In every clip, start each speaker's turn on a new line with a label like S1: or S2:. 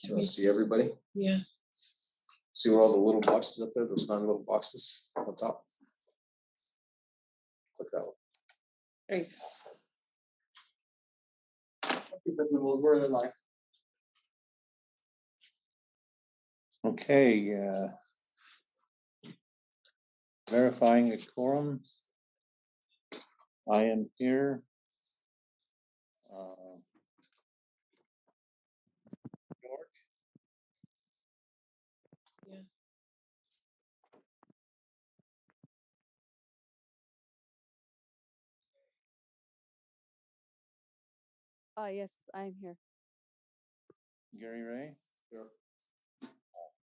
S1: Can I see everybody?
S2: Yeah.
S1: See where all the little boxes up there, those 9 little boxes on top? Click that one.
S2: There you go.
S1: We're in the life.
S3: Okay, verifying a quorum. I am here. George?
S2: Yeah.
S4: Yes, I'm here.
S3: Gary Ray?
S1: Here.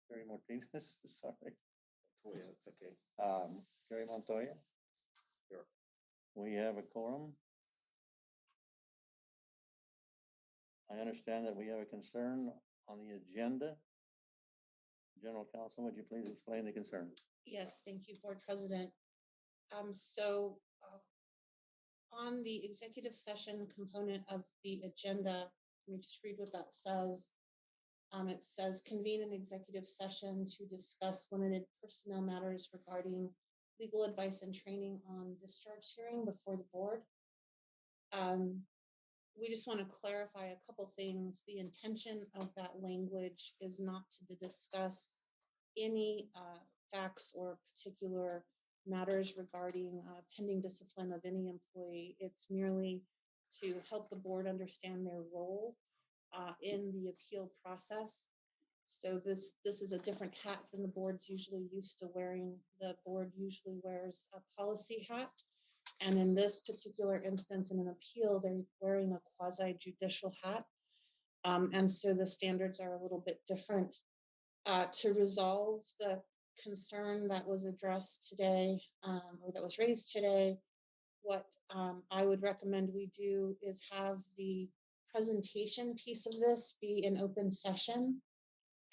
S3: Gary Martinez, sorry.
S1: Oh, yeah, it's okay.
S3: Gary Montoya?
S1: Here.
S3: We have a quorum. I understand that we have a concern on the agenda. General Counsel, would you please explain the concern?
S2: Yes, thank you, Board President. So on the executive session component of the agenda, let me just read what that says. It says convene an executive session to discuss limited personnel matters regarding legal advice and training on discharge hearing before the board. We just want to clarify a couple things. The intention of that language is not to discuss any facts or particular matters regarding pending discipline of any employee. It's merely to help the board understand their role in the appeal process. So this is a different hat than the board's usually used to wearing. The board usually wears a policy hat. And in this particular instance, in an appeal, they're wearing a quasi-judicial hat. And so the standards are a little bit different. To resolve the concern that was addressed today, or that was raised today, what I would recommend we do is have the presentation piece of this be an open session.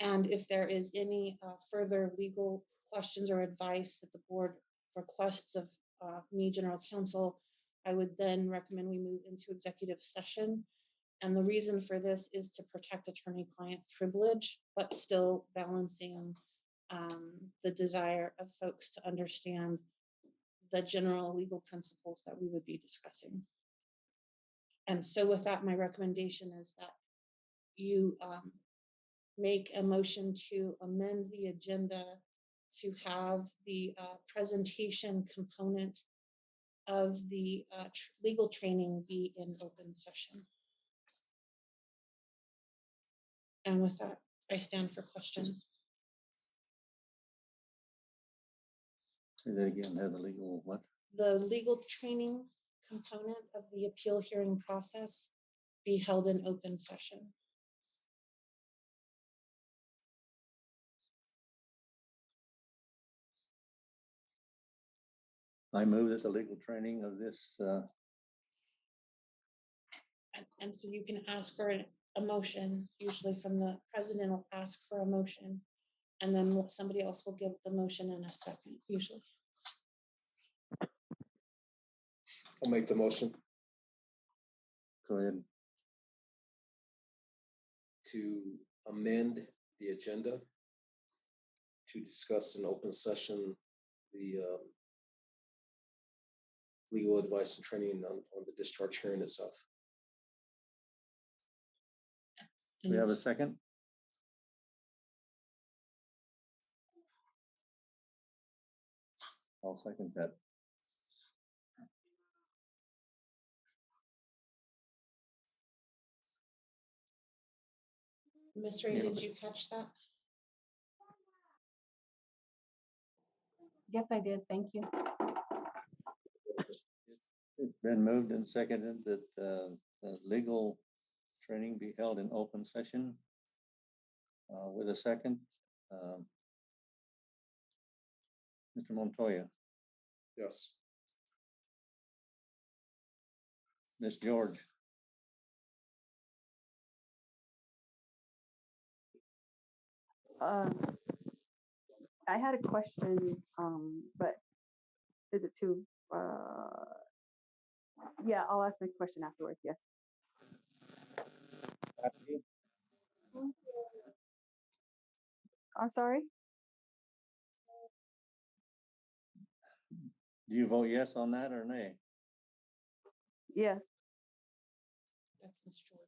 S2: And if there is any further legal questions or advice that the board requests of me, General Counsel, I would then recommend we move into executive session. And the reason for this is to protect attorney-client privilege, but still balancing the desire of folks to understand the general legal principles that we would be discussing. And so with that, my recommendation is that you make a motion to amend the agenda to have the presentation component of the legal training be in open session. And with that, I stand for questions.
S3: Say that again, have the legal what?
S2: The legal training component of the appeal hearing process be held in open session.
S3: I move that the legal training of this,
S2: And so you can ask for a motion, usually from the president will ask for a motion, and then somebody else will give the motion in a second, usually.
S1: I'll make the motion
S3: go ahead.
S1: to amend the agenda to discuss in open session the legal advice and training on the discharge hearing itself.
S3: Do we have a second? I'll second that.
S2: Ms. Ray, did you catch that?
S4: Yes, I did. Thank you.
S3: It's been moved and seconded that legal training be held in open session. With a second, Mr. Montoya,
S1: Yes.
S3: Ms. George.
S4: I had a question, but is it too? Yeah, I'll ask my question afterwards. Yes. I'm sorry?
S3: Do you vote yes on that or nay?
S4: Yes.
S2: That's Ms. George.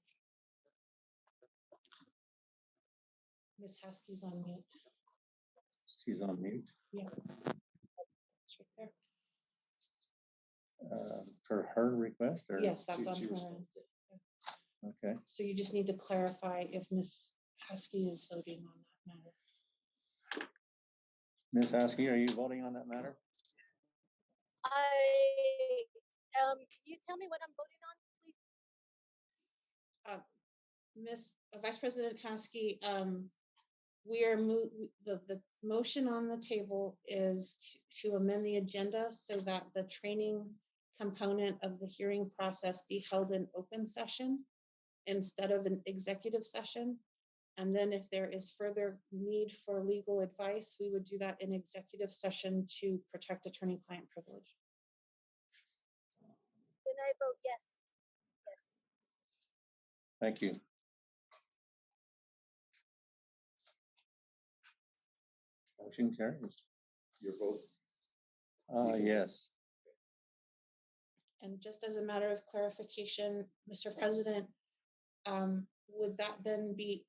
S2: Ms. Haskey's on mute.
S3: She's on mute.
S2: Yeah. It's right
S3: For her request or?
S2: there. Yes, that's on
S1: she
S2: her
S1: was-
S2: end.
S3: Okay,
S2: So you just need to clarify if Ms. Haskey is voting on that matter.
S3: Ms. Askey, are you voting on that matter?
S5: Can you tell me what I'm voting on, please?
S2: Ms. Vice President Haskey, we are the motion on the table is to amend the agenda so that the training component of the hearing process be held in open session instead of an executive session. And then if there is further need for legal advice, we would do that in executive session to protect attorney-client privilege.
S5: Then I vote yes. Yes.
S3: Thank you. Motion carries.
S1: Your vote.
S3: Yes.
S2: And just as a matter of clarification, Mr. President, would that then be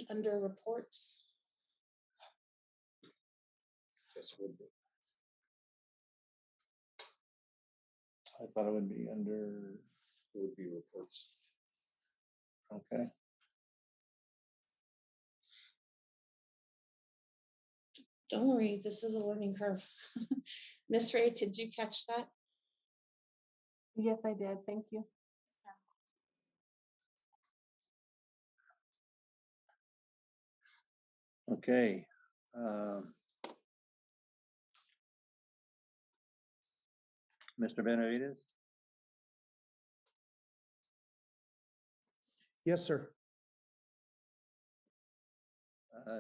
S2: under reports?
S1: Yes, it would be.
S3: I thought it would be under,
S1: It would be reports.
S3: okay.
S2: Don't worry, this is a learning curve. Miss Ray, did you catch that?
S4: Yes, I did. Thank you.
S3: Okay. Mr. Benavides?
S6: Yes, sir.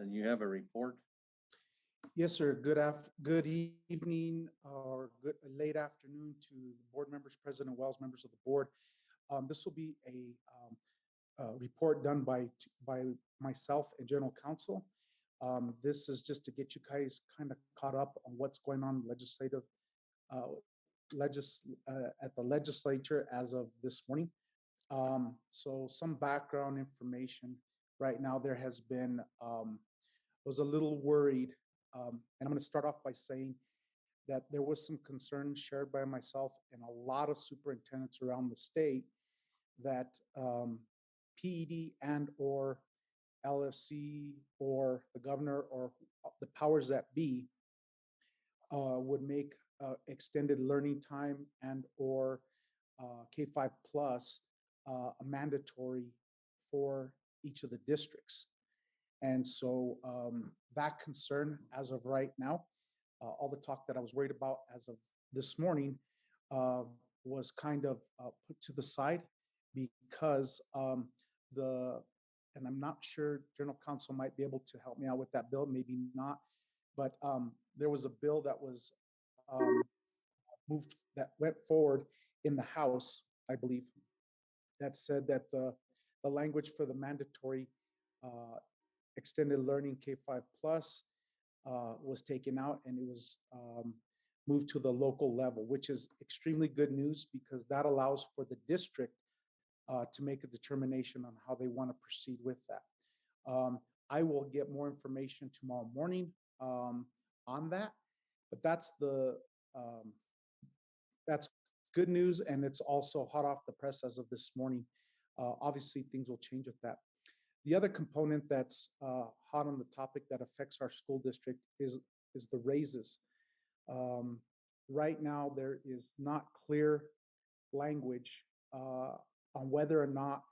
S3: You have a report?
S6: Yes, sir. Good evening or good late afternoon to the board members, President Wells, members of the board. This will be a report done by myself and General Counsel. This is just to get you guys kind of caught up on what's going on legislative at the legislature as of this morning. So some background information. Right now, there has been, I was a little worried, and I'm going to start off by saying that there was some concern shared by myself and a lot of superintendents around the state that PED and or LFC or the governor or the powers that be would make extended learning time and or K-5 plus a mandatory for each of the districts. And so that concern as of right now, all the talk that I was worried about as of this morning was kind of put to the side because and I'm not sure General Counsel might be able to help me out with that bill, maybe not, but there was a bill that was moved, that went forward in the House, I believe, that said that the language for the mandatory extended learning K-5 plus was taken out and it was moved to the local level, which is extremely good news because that allows for the district to make a determination on how they want to proceed with that. I will get more information tomorrow morning on that, but that's good news, and it's also hot off the press as of this morning. Obviously, things will change with that. The other component that's hot on the topic that affects our school district is the raises. Right now, there is not clear language on whether or not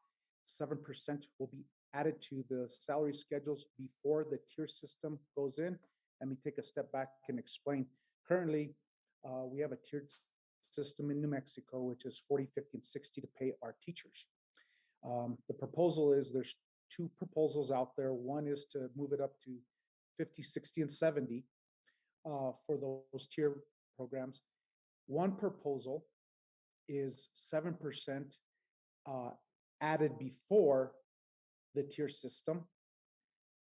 S6: 7% will be added to the salary schedules before the tier system goes in. Let me take a step back and explain. Currently, we have a tiered system in New Mexico, which is 40, 50, and 60 to pay our teachers. The proposal is there's two proposals out there. One is to move it up to 50, 60, and 70 for those tier programs. One proposal is 7% added before the tier system.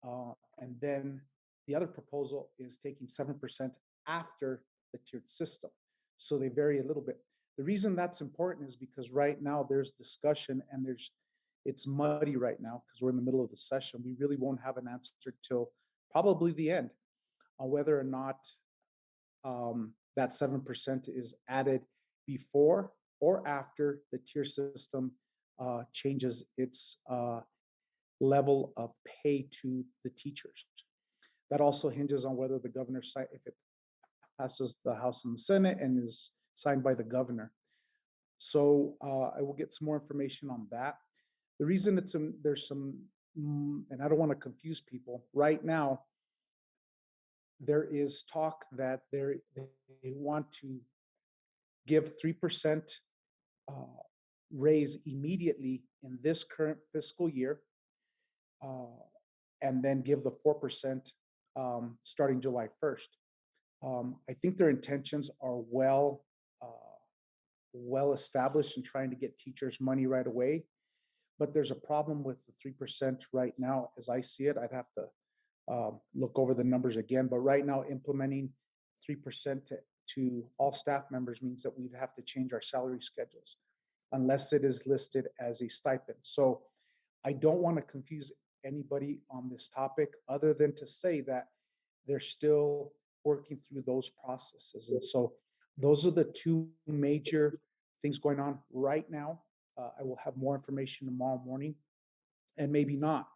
S6: And then the other proposal is taking 7% after the tiered system. So they vary a little bit. The reason that's important is because right now there's discussion and it's muddy right now because we're in the middle of the session. We really won't have an answer till probably the end on whether or not that 7% is added before or after the tier system changes its level of pay to the teachers. That also hinges on whether the governor sign, if it passes the House and the Senate and is signed by the governor. So I will get some more information on that. The reason there's some, and I don't want to confuse people, right now, there is talk that they want to give 3% raise immediately in this current fiscal year, and then give the 4% starting July 1st. I think their intentions are well established in trying to get teachers money right away, but there's a problem with the 3% right now. As I see it, I'd have to look over the numbers again, but right now implementing 3% to all staff members means that we'd have to change our salary schedules unless it is listed as a stipend. So I don't want to confuse anybody on this topic other than to say that they're still working through those processes. And so those are the two major things going on right now. I will have more information tomorrow morning, and maybe not.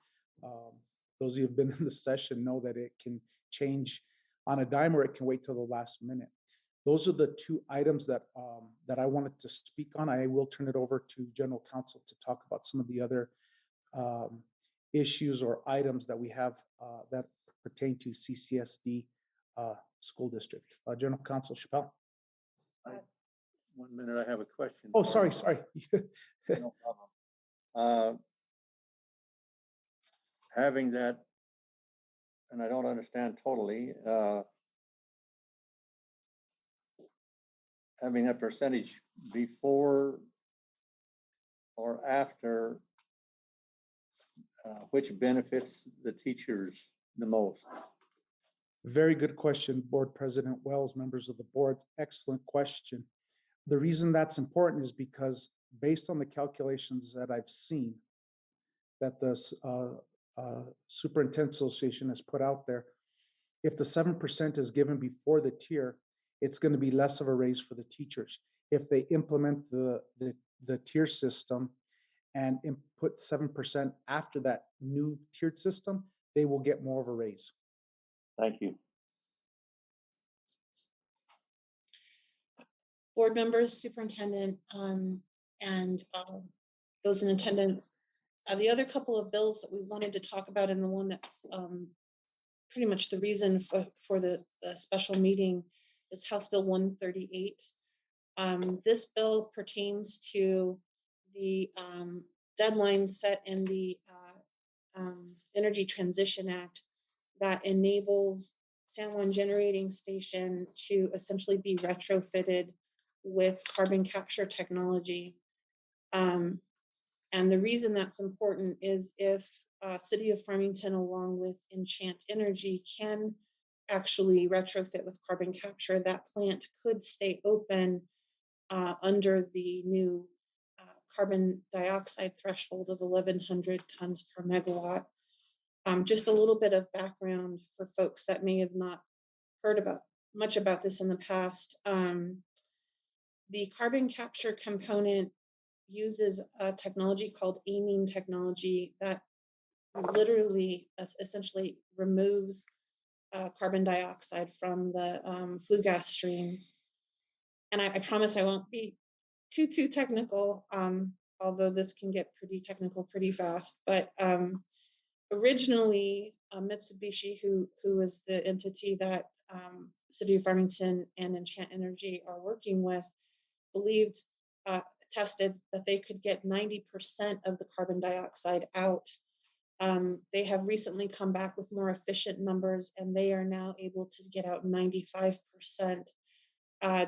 S6: Those of you who have been in the session know that it can change on a dime or it can wait till the last minute. Those are the two items that I wanted to speak on. I will turn it over to General Counsel to talk about some of the other issues or items that we have that pertain to CCSD school district. General Counsel Chappelle.
S3: 1 minute, I have a question.
S6: Oh, sorry.
S3: No problem. Having that, and I don't understand totally, having that percentage before or after, which benefits the teachers the most?
S6: Very good question, Board President Wells, members of the board. Excellent question. The reason that's important is because based on the calculations that I've seen that the Superintendent Association has put out there, if the 7% is given before the tier, it's going to be less of a raise for the teachers. If they implement the tier system and put 7% after that new tiered system, they will get more of a raise.
S3: Thank you.
S2: Board members, superintendent, and those in attendance. The other couple of bills that we wanted to talk about, and the one that's pretty much the reason for the special meeting, is House Bill 138. This bill pertains to the deadline set in the Energy Transition Act that enables San Juan Generating Station to essentially be retrofitted with carbon capture technology. And the reason that's important is if City of Farmington, along with Enchant Energy, can actually retrofit with carbon capture, that plant could stay open under the new carbon dioxide threshold of 1,100 tons per megawatt. Just a little bit of background for folks that may have not heard much about this in the past. The carbon capture component uses a technology called amine technology that literally essentially removes carbon dioxide from the flue gas stream. And I promise I won't be too technical, although this can get pretty technical pretty fast. But originally, Mitsubishi, who is the entity that City of Farmington and Enchant Energy are working with, believed, tested that they could get 90% of the carbon dioxide out. They have recently come back with more efficient numbers, and they are now able to get out 95%.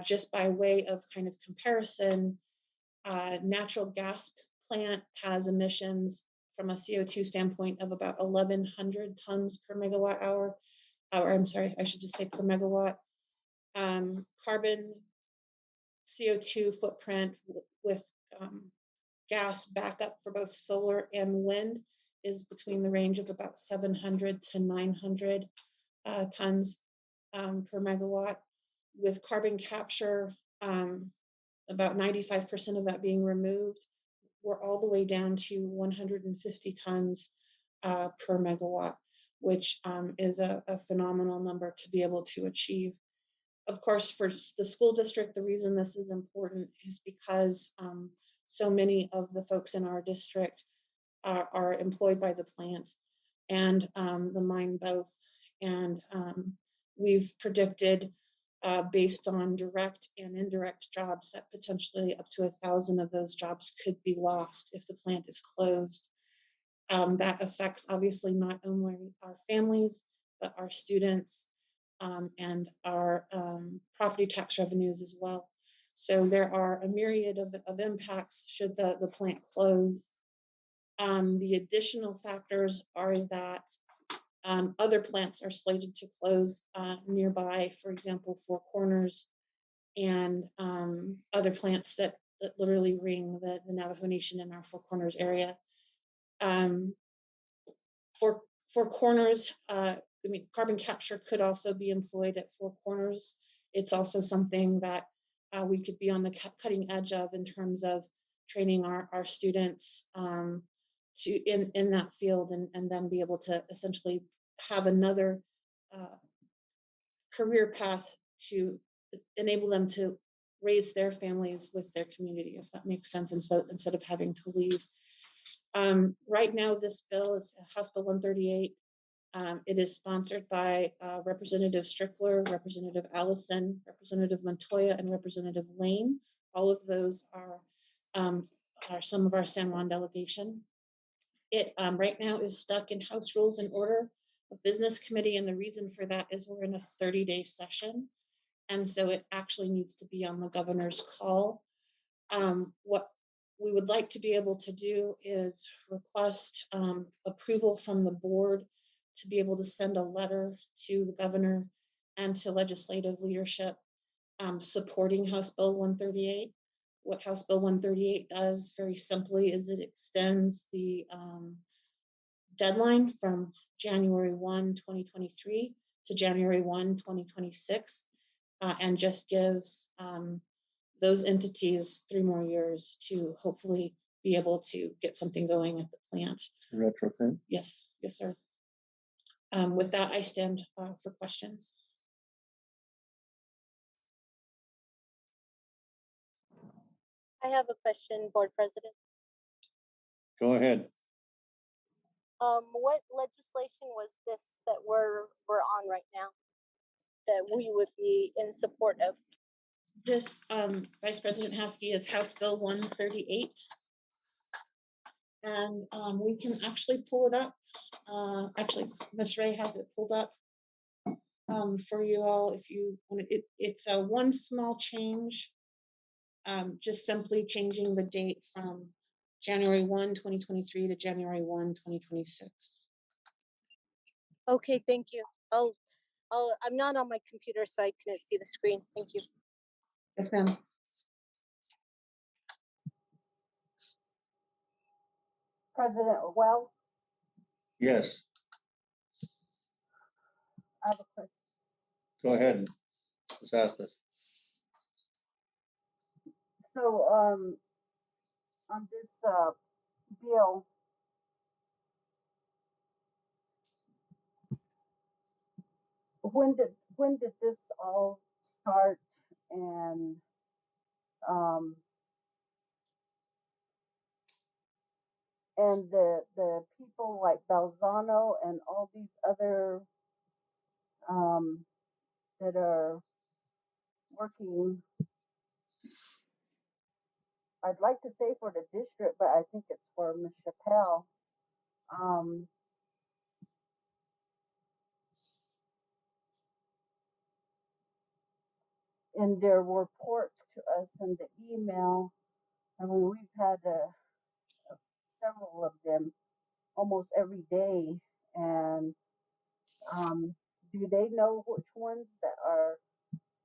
S2: Just by way of kind of comparison, natural gas plant has emissions from a CO2 standpoint of about 1,100 tons per megawatt hour. Or I'm sorry, I should just say per megawatt. Carbon CO2 footprint with gas backup for both solar and wind is between the range of about 700 to 900 tons per megawatt. With carbon capture, about 95% of that being removed, we're all the way down to 150 tons per megawatt, which is a phenomenal number to be able to achieve. Of course, for the school district, the reason this is important is because so many of the folks in our district are employed by the plant and the mine both. And we've predicted based on direct and indirect jobs that potentially up to 1,000 of those jobs could be lost if the plant is closed. That affects obviously not only our families, but our students and our property tax revenues as well. So there are a myriad of impacts should the plant close. The additional factors are that other plants are slated to close nearby, for example, Four Corners and other plants that literally ring the Navajo Nation in our Four Corners area. Four Corners, I mean, carbon capture could also be employed at Four Corners. It's also something that we could be on the cutting edge of in terms of training our students in that field and then be able to essentially have another career path to enable them to raise their families with their community, if that makes sense, and so instead of having to leave. Right now, this bill is House Bill 138. It is sponsored by Representative Strickler, Representative Allison, Representative Montoya, and Representative Lane. All of those are some of our San Juan delegation. It right now is stuck in House Rules and Order of Business Committee, and the reason for that is we're in a 30-day session, and so it actually needs to be on the governor's call. What we would like to be able to do is request approval from the board to be able to send a letter to the governor and to legislative leadership supporting House Bill 138. What House Bill 138 does very simply is it extends the deadline from January 1, 2023 to January 1, 2026, and just gives those entities 3 more years to hopefully be able to get something going at the plant.
S3: Retrofit.
S2: Yes, yes, sir. With that, I stand for questions.
S5: I have a question, Board President.
S3: Go ahead.
S5: What legislation was this that we're on right now that we would be in support of?
S2: This, Vice President Haskey, is House Bill 138. And we can actually pull it up. Actually, Ms. Ray has it pulled up for you all if you want it. It's a one small change, just simply changing the date from January 1, 2023 to January 1, 2026.
S5: Okay, thank you. I'm not on my computer, so I couldn't see the screen. Thank you.
S2: Yes, ma'am.
S4: President Wells,
S3: Yes,
S4: I have a question.
S3: go ahead. Ms. Aspas.
S4: So, on this, bill, when did this all start? And, and the people like Balzano and all these other, that are working, I'd like to say for the district, but I think it's for Ms. Chappelle. In their reports to us in the email, I mean, we've had several of them almost every day. And do they know which ones that are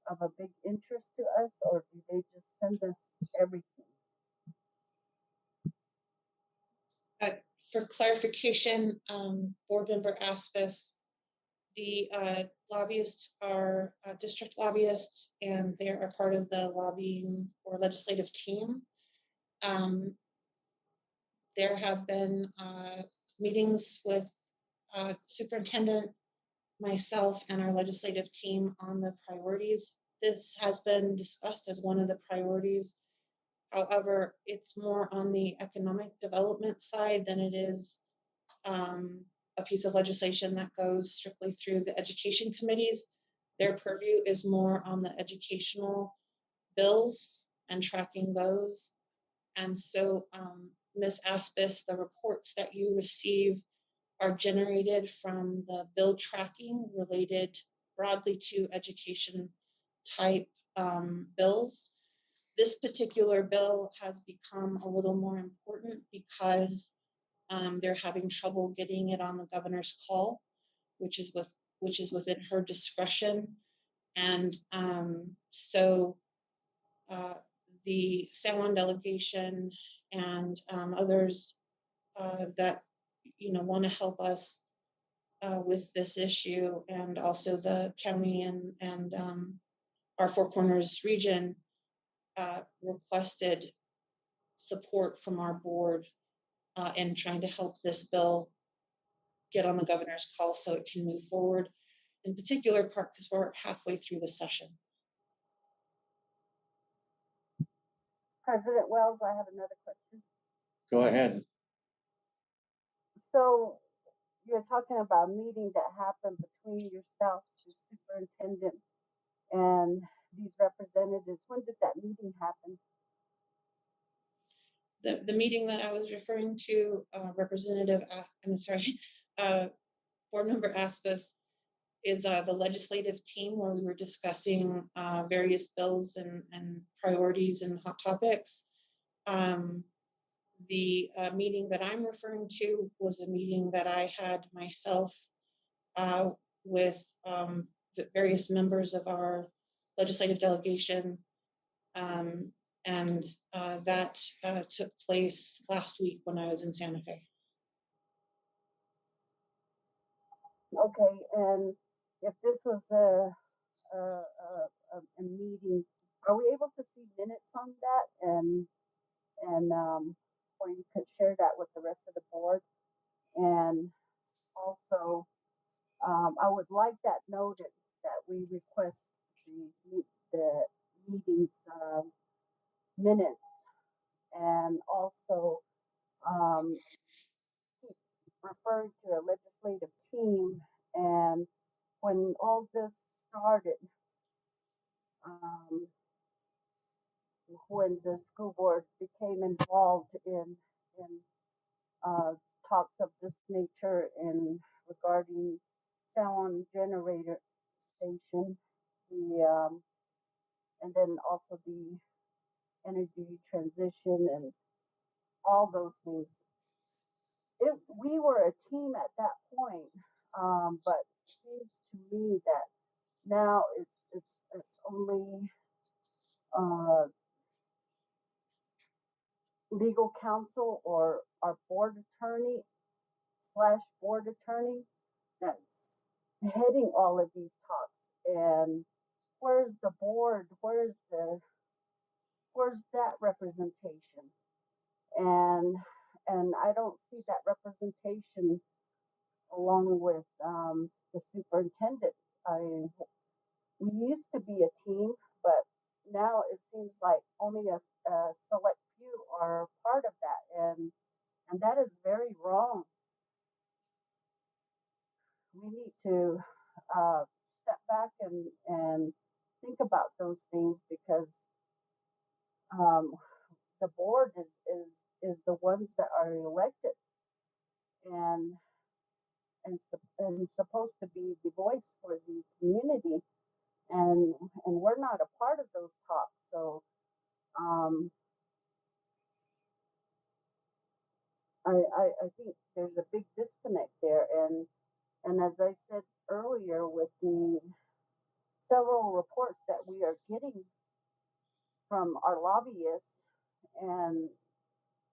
S4: of a big interest to us, or do they just send us everything?
S2: For clarification, board member Aspis, the lobbyists are district lobbyists, and they are part of the lobbying or legislative team. There have been meetings with superintendent, myself, and our legislative team on the priorities. This has been discussed as one of the priorities. However, it's more on the economic development side than it is a piece of legislation that goes strictly through the education committees. Their purview is more on the educational bills and tracking those. And so, Ms. Aspis, the reports that you receive are generated from the bill tracking related broadly to education type bills. This particular bill has become a little more important because they're having trouble getting it on the governor's call, which is within her discretion. And so the San Juan delegation and others that want to help us with this issue, and also the county and our Four Corners region requested support from our board in trying to help this bill get on the governor's call so it can move forward, in particular part because we're halfway through the session.
S4: President Wells, I have another question.
S3: Go ahead.
S4: So you're talking about a meeting that happened between yourself, the superintendent, and these representatives. When did that meeting happen?
S2: The meeting that I was referring to, board member Aspis, is the legislative team where we were discussing various bills and priorities and hot topics. The meeting that I'm referring to was a meeting that I had myself with the various members of our legislative delegation, and that took place last week when I was in Santa Fe.
S4: Okay, and if this was a meeting, are we able to see minutes on that, and or you could share that with the rest of the board? And also, I would like that noted that we request the meetings minutes, and also um, referring to a legislative team. And when all this started, um, when the school board became involved in talks of this nature in regarding sound generator station, and then also the energy transition and all those things. We were a team at that point, but it seems to me that now it's only legal counsel or our board attorney / board attorney that's heading all of these talks. And where's the board? Where's that representation? And I don't see that representation along with the superintendent. I mean, we used to be a team, but now it seems like only a select few are part of that, and that is very wrong. We need to step back and think about those things, because um, the board is the ones that are elected and and supposed to be the voice for the community, and we're not a part of those talks. So um, I think there's a big disconnect there. And as I said earlier, with the several reports that we are getting from our lobbyists and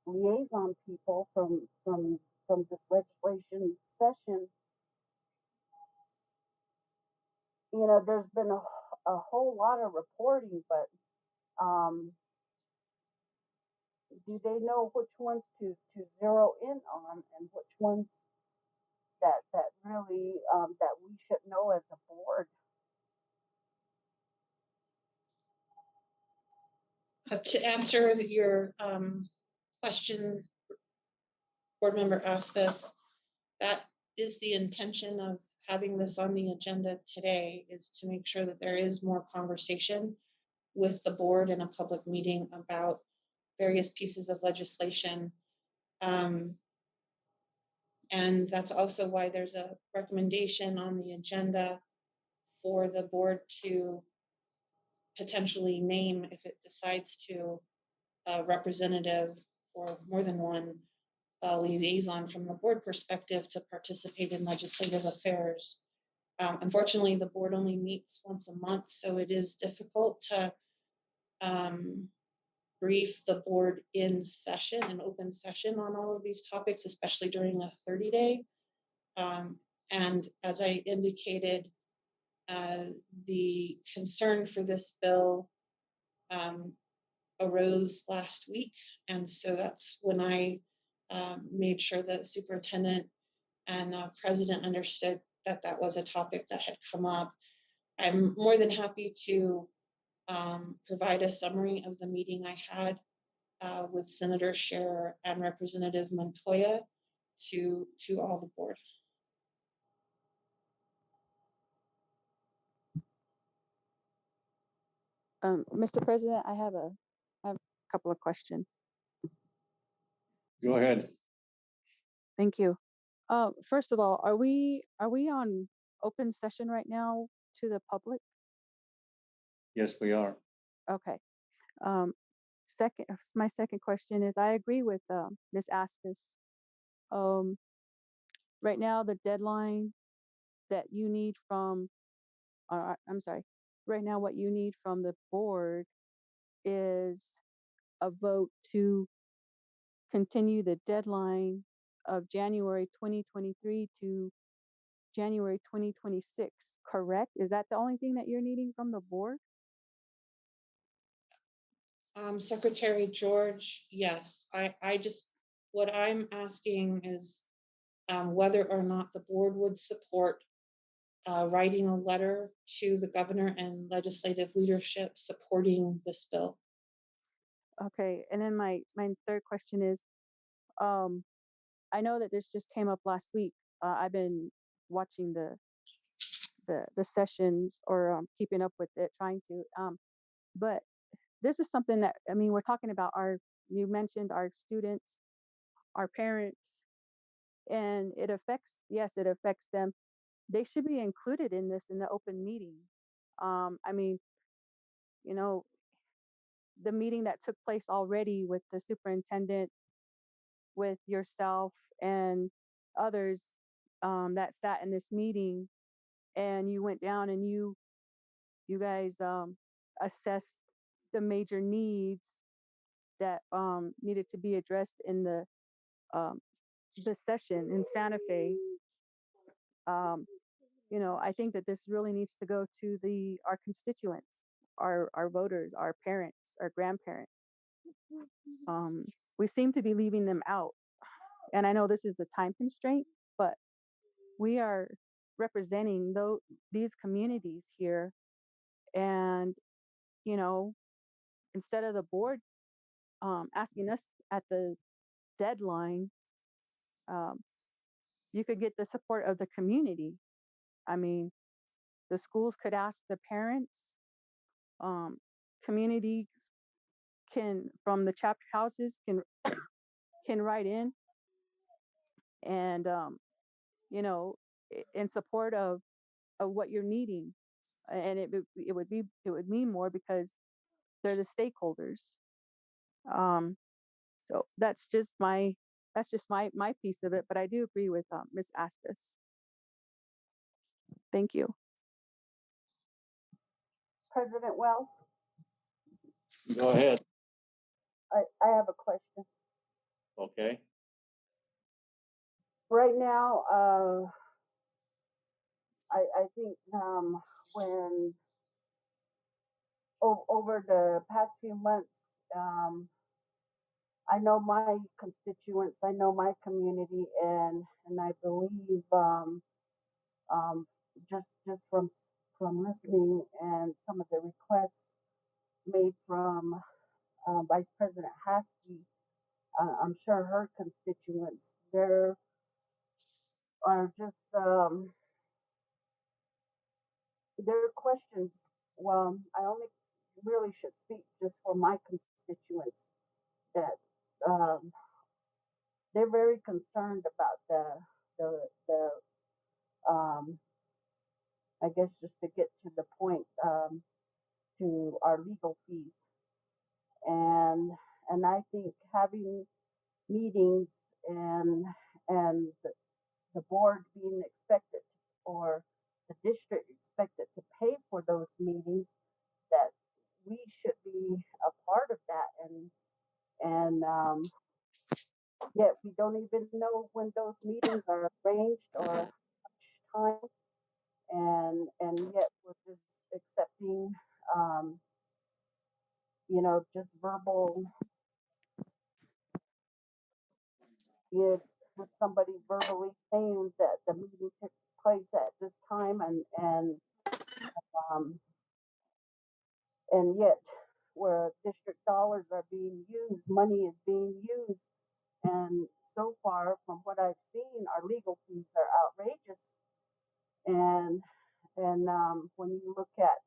S4: liaison people from this legislation session, there's been a whole lot of reporting, but do they know which ones to zero in on and which ones that really that we should know as a board?
S2: To answer your question, board member asked us, that is the intention of having this on the agenda today, is to make sure that there is more conversation with the board in a public meeting about various pieces of legislation. And that's also why there's a recommendation on the agenda for the board to potentially name, if it decides to, a representative or more than one liaison from the board perspective to participate in legislative affairs. Unfortunately, the board only meets once a month, so it is difficult to brief the board in session, an open session on all of these topics, especially during a 30-day. And as I indicated, the concern for this bill arose last week. And so that's when I made sure that the superintendent and president understood that that was a topic that had come up. I'm more than happy to provide a summary of the meeting I had with Senator Scherer and Representative Montoya to all the board.
S4: Mr. President, I have a couple of questions.
S3: Go ahead.
S4: Thank you. First of all, are we on open session right now to the public?
S3: Yes, we are.
S4: Okay. My second question is, I agree with Ms. Astis. Right now, the deadline that you need from, I'm sorry, right now what you need from the board is a vote to continue the deadline of January 2023 to January 2026, correct? Is that the only thing that you're needing from the board?
S2: Secretary George, yes. What I'm asking is whether or not the board would support writing a letter to the governor and legislative leadership supporting this bill.
S4: Okay, and then my third question is, I know that this just came up last week. I've been watching the sessions, or keeping up with it, trying to. But this is something that, I mean, we're talking about you mentioned our students, our parents, and yes, it affects them. They should be included in this in the open meeting. I mean, you know, the meeting that took place already with the superintendent, with yourself and others that sat in this meeting, and you went down and you guys assessed the major needs that needed to be addressed in um, the session in Santa Fe. I think that this really needs to go to our constituents, our voters, our parents, our grandparents. We seem to be leaving them out. And I know this is a time constraint, but we are representing these communities here. And, instead of the board asking us at the deadline, you could get the support of the community. I mean, the schools could ask the parents, communities from the chapter houses can write in, and in support of what you're needing. And it would mean more because they're the stakeholders. So that's just my That's just my piece of it, but I do agree with Ms. Aspis. Thank you. President Wells,
S3: Go ahead.
S4: I have a question.
S3: Okay.
S4: Right now, I think when over the past few months, I know my constituents, I know my community, and I believe um, just from listening and some of the requests made from Vice President Haskell, I'm sure her constituents there are just their questions. Well, I only really should speak just for my constituents that um, they're very concerned about the I guess just to get to the point to our legal fees and I think having meetings and the board being expected or the district expected to pay for those meetings that we should be a part of that and yet we don't even know when those meetings are arranged or how much time and yet we're just accepting um, just verbal, just somebody verbally saying that the meeting took place at this time um, and yet where district dollars are being used, money is being used, and so far from what I've seen, our legal fees are outrageous. And when you look at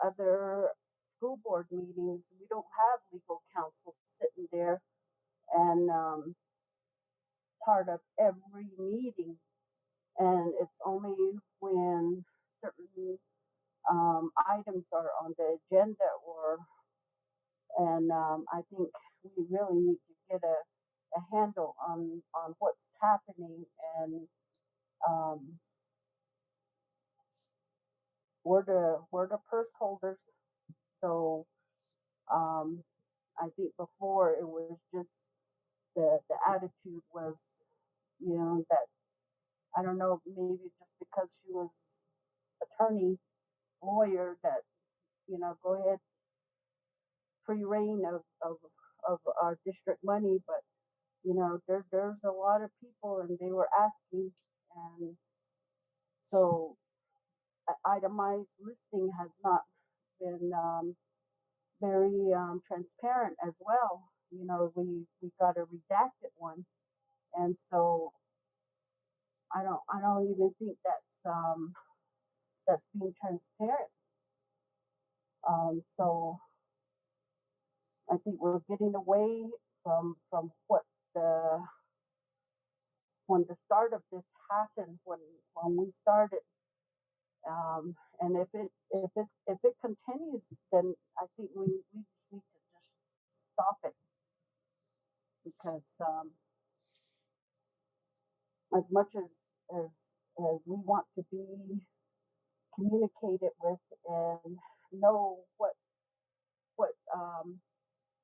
S4: other school board meetings, we don't have legal counsel sitting there and part of every meeting. And it's only when certain items are on the agenda and I think we really need to get a handle on what's happening and um, we're the purse holders. So um, I think before it was just the attitude was, that I don't know, maybe just because she was attorney, lawyer, that, go ahead, free reign of our district money. But, there's a lot of people and they were asking. And so itemized listing has not been very transparent as well. We got a redacted one. And so I don't even think that's being transparent. So I think we're getting away from what the when the start of this happened when we started. And if it continues, then I think we just need to just stop it because as much as as we want to be communicated with and know what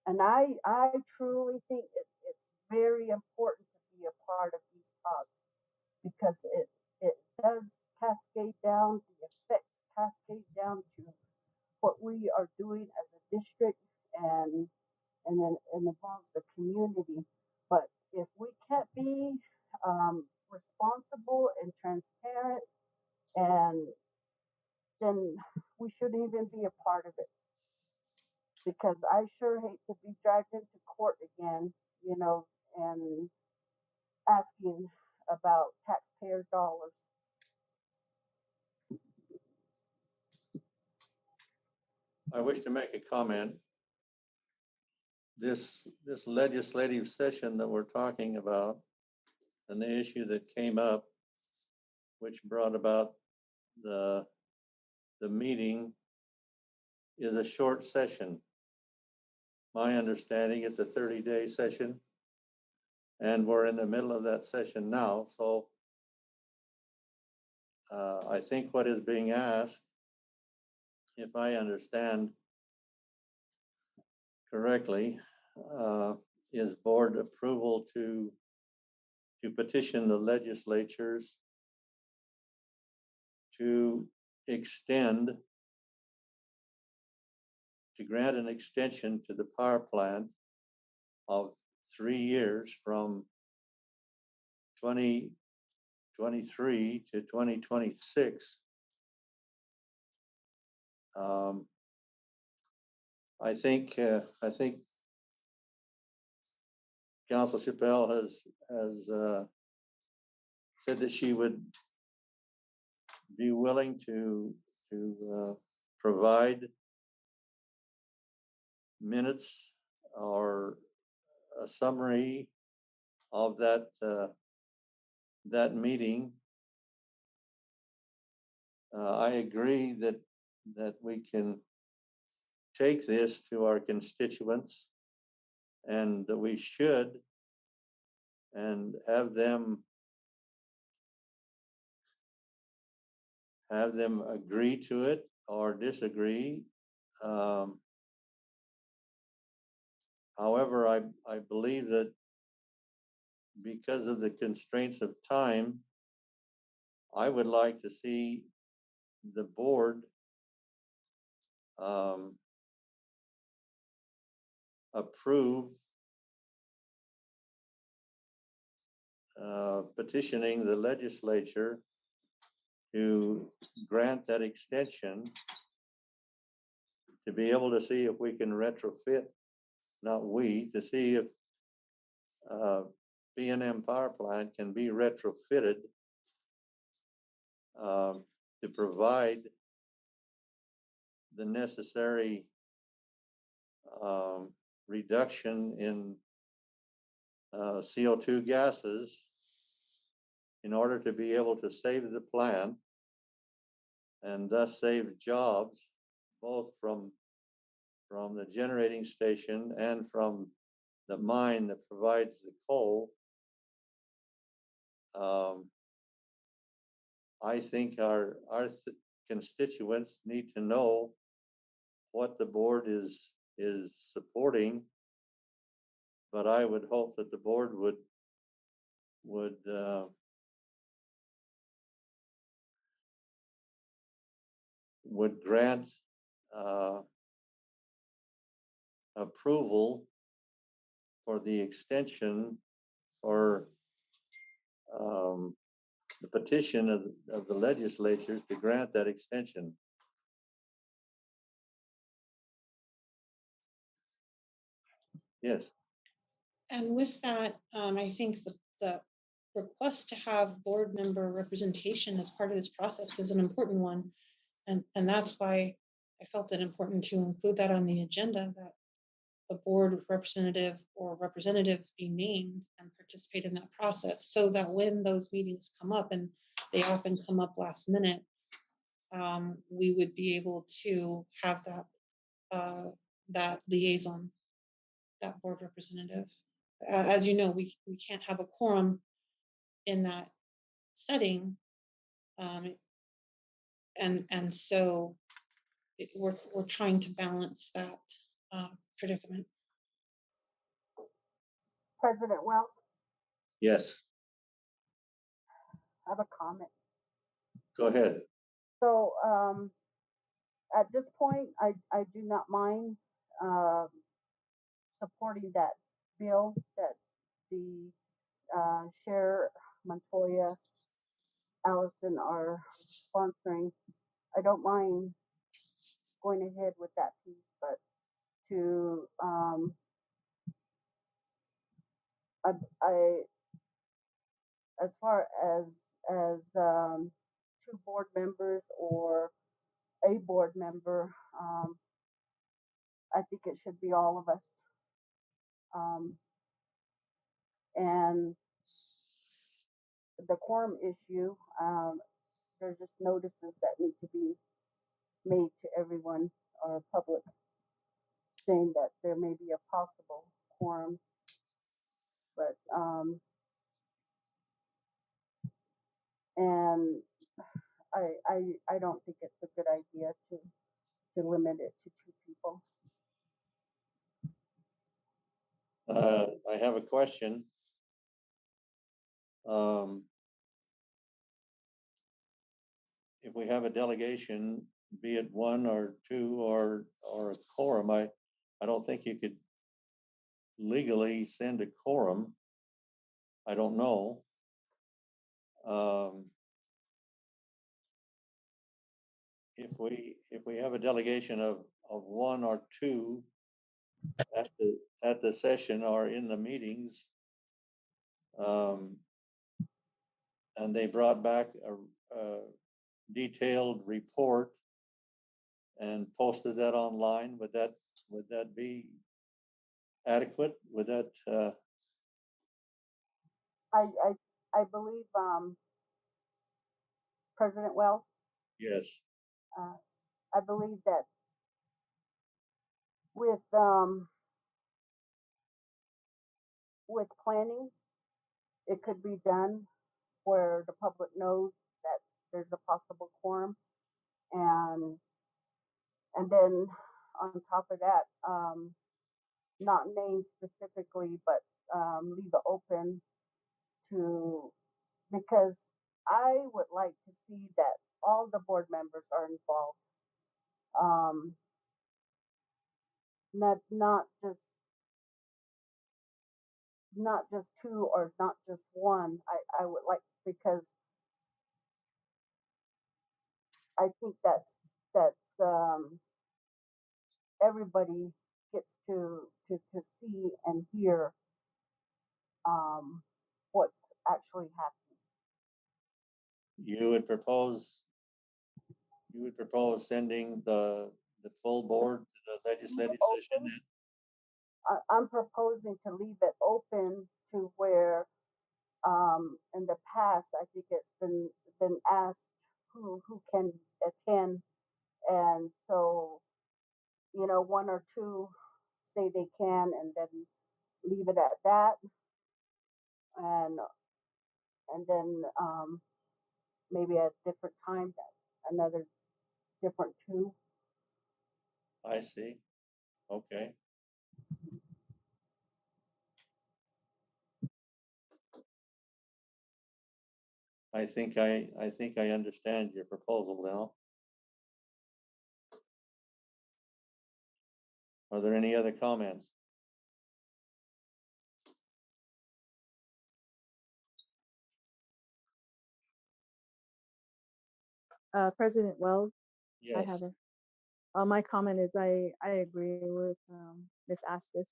S4: and I truly think it's very important to be a part of these talks because it does cascade down, the effects cascade down to what we are doing as a district and then it involves the community. But if we can't be responsible and transparent, and then we shouldn't even be a part of it because I sure hate to be dragged into court again, and asking about taxpayer dollars.
S3: I wish to make a comment. This legislative session that we're talking about and the issue that came up, which brought about the meeting, is a short session. My understanding is a 30-day session. And we're in the middle of that session now, so I think what is being asked, if I understand correctly, is board approval to petition the legislatures to grant an extension to the power plant of 3 years from 2023 to 2026. I think Council Chappelle has said that she would be willing to provide minutes or a summary of that meeting. I agree that we can take this to our constituents, and that we should, and have them agree to it or disagree. However, I believe that because of the constraints of time, I would like to see the board approve petitioning the legislature to grant that extension, to be able to see if we can retrofit, not we, to see if B&M power plant can be retrofitted to provide the necessary reduction in CO2 gases in order to be able to save the plant and thus save jobs, both from the generating station and from the mine that provides the coal. I think our constituents need to know what the board is supporting, but I would hope that the board would grant approval for the extension or the petition of the legislatures to grant that extension. Yes.
S2: And with that, I think the request to have board member representation as part of this process is an important one. And that's why I felt it important to include that on the agenda, that the board representative or representatives be named and participate in that process, so that when those meetings come up, and they often come up last minute, we would be able to have that liaison, that board representative. As you know, we can't have a quorum in that setting, and so we're trying to balance that predicament.
S4: President Wells,
S3: Yes.
S4: I have a comment.
S3: Go ahead.
S4: So at this point, I do not mind supporting that bill that the Chair Montoya, Allison are sponsoring. I don't mind going ahead with that piece, but to I as far as two board members or a board member, I think it should be all of us. And the quorum issue, there's just notices that need to be made to everyone or public, saying that there may be a possible quorum. But And I don't think it's a good idea to limit it to 2 people.
S3: I have a question. If we have a delegation, be it 1 or 2 or a quorum, I don't think you could legally send a quorum. I don't know. If we have a delegation of 1 or 2 at the session or in the meetings, and they brought back a detailed report and posted that online, would that be adequate? Would that
S4: I believe President Wells,
S3: yes.
S4: I believe that with planning, it could be done where the public knows that there's a possible quorum, and then on top of that, not name specifically, but leave it open to, because I would like to see that all the board members are involved. Not just 2 or not just 1. I would like, because I think that's everybody gets to see and hear what's actually happening.
S3: You would propose sending the full board to the legislative session then?
S4: I'm proposing to leave it open to where in the past I think it's been asked who can attend, and so 1 or 2 say they can, and then leave it at that, and then maybe at a different time another different 2.
S3: I see. Okay. I think I understand your proposal now. Are there any other comments?
S7: President Wells, I
S3: Yes,
S7: have my comment is I agree with Ms. Aspis.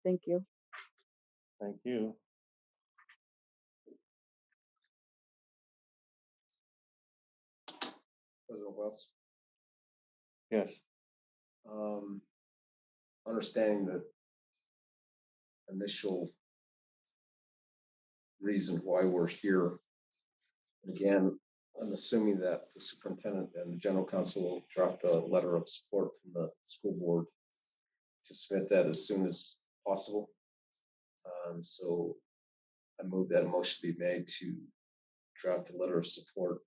S7: Thank you.
S3: thank you.
S1: President Wells,
S3: Yes,
S1: understanding the initial reason why we're here. Again, I'm assuming that the superintendent and the general counsel will draft a letter of support from the school board to submit that as soon as possible. So I move that a motion be made to draft a letter of support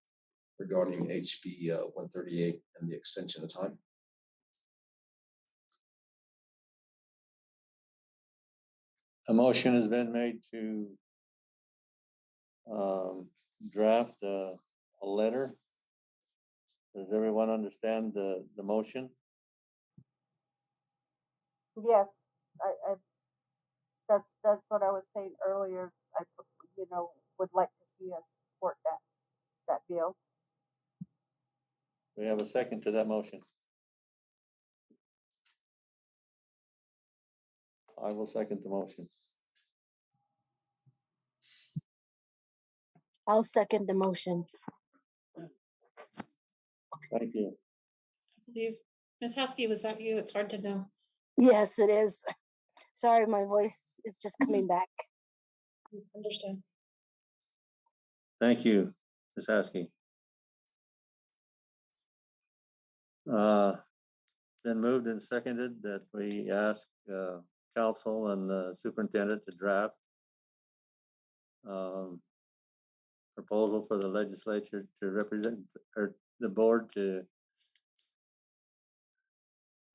S1: regarding HB 138 and the extension of time.
S3: a motion has been made to draft a letter. Does everyone understand the motion?
S4: Yes, I that's what I was saying earlier. I would like to see us support that bill.
S3: We have a second to that motion. I will second the motion.
S5: I'll second the motion.
S3: Thank you.
S2: Ms. Husky, was that you? It's hard to know.
S5: Yes, it is. Sorry, my voice is just coming back.
S2: Understand.
S3: Thank you, Ms. Haskey. Then moved and seconded that we ask council and the superintendent to draft proposal for the legislature to represent, or the board to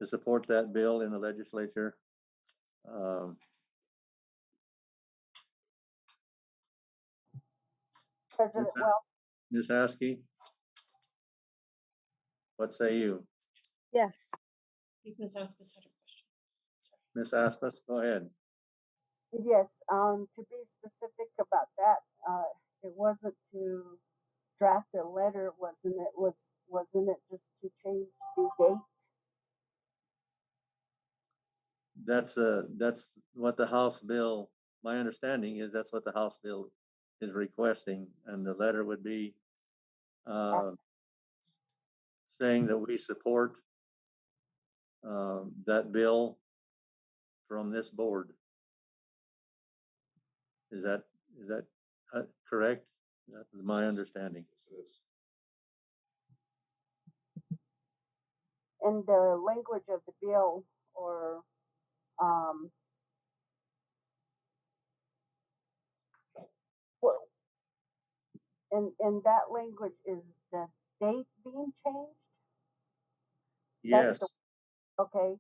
S3: support that bill in the legislature.
S4: President Wells,
S3: Ms. Askey, what say you?
S5: Yes.
S2: Ms. Askus had a question.
S3: Ms. Asmus, go ahead.
S4: yes, to be specific about that, it wasn't to draft a letter, wasn't it just to change the date?
S3: That's what the House bill, my understanding is that's what the House bill is requesting, and the letter would be saying that we support that bill from this board. Is that correct? That is my understanding.
S1: Yes, it is.
S4: And the language of the bill, or well, and that language, is the date being changed?
S3: Yes,
S4: Okay,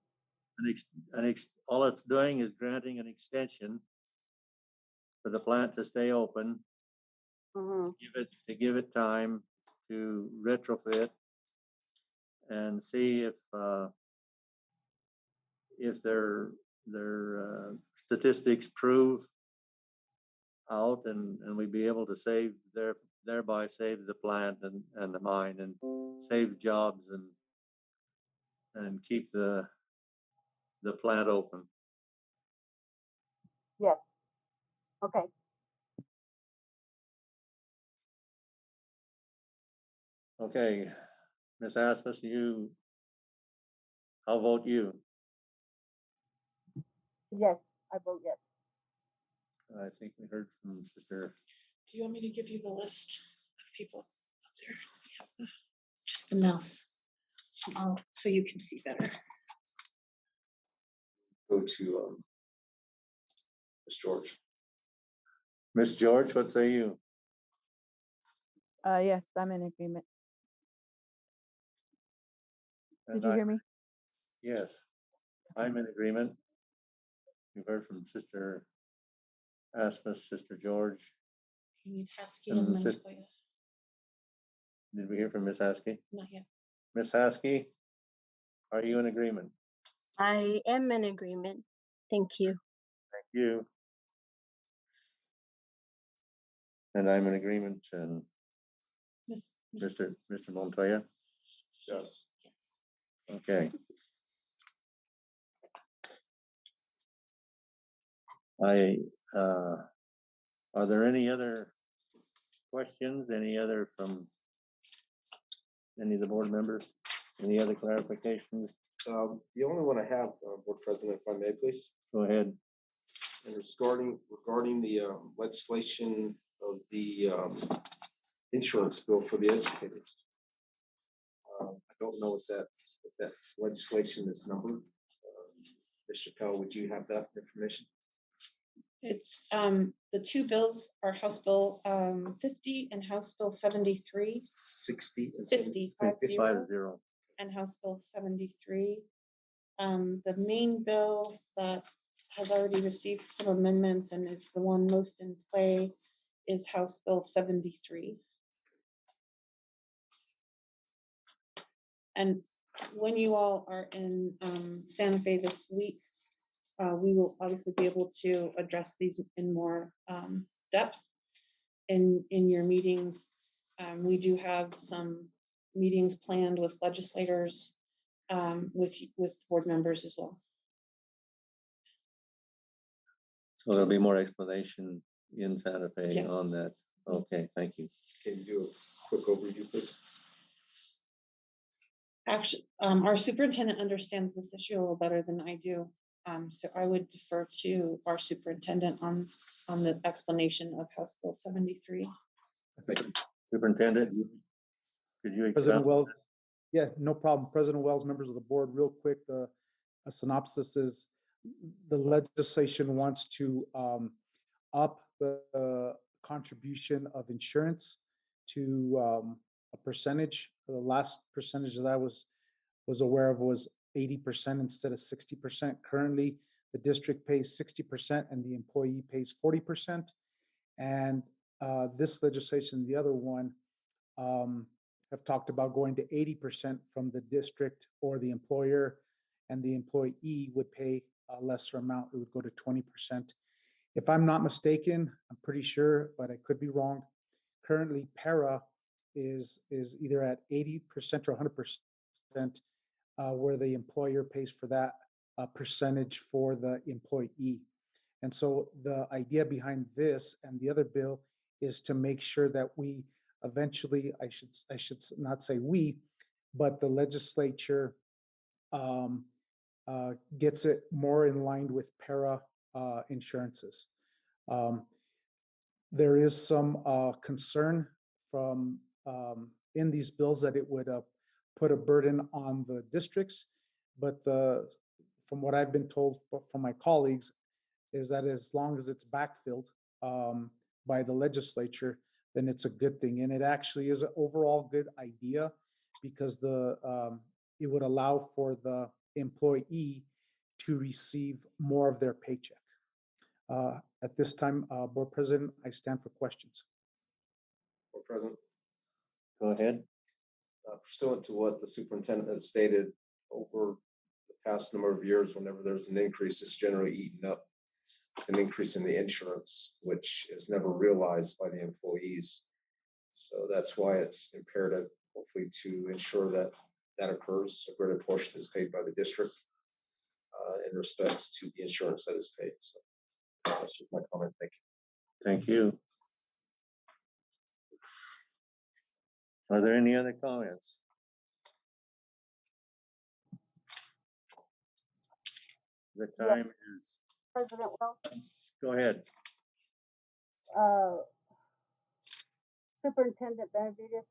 S3: all it's doing is granting an extension for the plant to stay open,
S4: mm-hmm.
S3: give it time to retrofit and see if their statistics prove out, and we'd be able to thereby save the plant and the mine, and save jobs and keep the plant open.
S4: Yes, okay.
S3: Okay, Ms. Asmus, I'll vote you.
S4: Yes, I vote yes.
S3: I think we heard from Sister.
S2: Do you want me to give you the list of people up there? Yeah. Just the mouse. So you can see better.
S1: Go to Ms. George.
S3: Ms. George, what say you?
S7: Yes, I'm in agreement. Did you hear me?
S3: Yes, I'm in agreement. We've heard from Sister Asmus, Sister George.
S2: You need Haskey and Montoya.
S3: Did we hear from Ms. Haskey?
S2: Not yet.
S3: Ms. Haskey, are you in agreement?
S5: I am in agreement. Thank you.
S3: Thank you. And I'm in agreement. And Mr. Montoya?
S1: Yes.
S3: Okay. Are there any other questions? Any other from any of the board members? Any other clarifications?
S1: The only one I have, Board President, if I may, please.
S3: Go ahead.
S1: And regarding the legislation of the insurance bill for the educators. I don't know what that legislation is numbered. Mr. Pell, would you have that information?
S2: It's the two bills are House Bill 50 and House Bill 73.
S1: 60 and
S2: 50, 50
S3: 5-0.
S2: and House Bill 73. The main bill that has already received some amendments and is the one most in play is House Bill 73. And when you all are in Santa Fe this week, we will obviously be able to address these in more depth in your meetings. We do have some meetings planned with legislators, with board members as well.
S3: So there'll be more explanation in Santa Fe
S2: Yes.
S3: on that. Okay, thank you.
S1: Can you do a quick overview, please?
S2: Actually, our superintendent understands this issue a little better than I do. So I would defer to our superintendent on the explanation of House Bill 73.
S3: Superintendent, could you
S6: President
S3: expound?
S6: Wells, yeah, no problem. President Wells, members of the board, real quick, a synopsis is the legislation wants to up the contribution of insurance to a percentage. The last percentage that I was aware of was 80% instead of 60%. Currently, the district pays 60% and the employee pays 40%. And this legislation, the other one, have talked about going to 80% from the district or the employer, and the employee would pay a lesser amount. It would go to 20%. If I'm not mistaken, I'm pretty sure, but I could be wrong. Currently, para is either at 80% or 100%, where the employer pays for that percentage for the employee. And so the idea behind this and the other bill is to make sure that we eventually, I should not say we, but the legislature gets it more in line with para insurances. There is some concern from in these bills that it would put a burden on the districts, but from what I've been told from my colleagues is that as long as it's backfilled by the legislature, then it's a good thing. And it actually is an overall good idea because it would allow for the employee to receive more of their paycheck. At this time, Board President, I stand for questions.
S1: Board President,
S3: Go ahead.
S1: pursuant to what the superintendent has stated, over the past number of years, whenever there's an increase, it's generally eaten up an increase in the insurance, which is never realized by the employees. So that's why it's imperative, hopefully, to ensure that that occurs. A greater portion is paid by the district in respects to the insurance that is paid. So that's just my comment. Thank you.
S3: Thank you. Are there any other comments? The time is,
S4: President Wells,
S3: go ahead.
S4: Superintendent Benavides,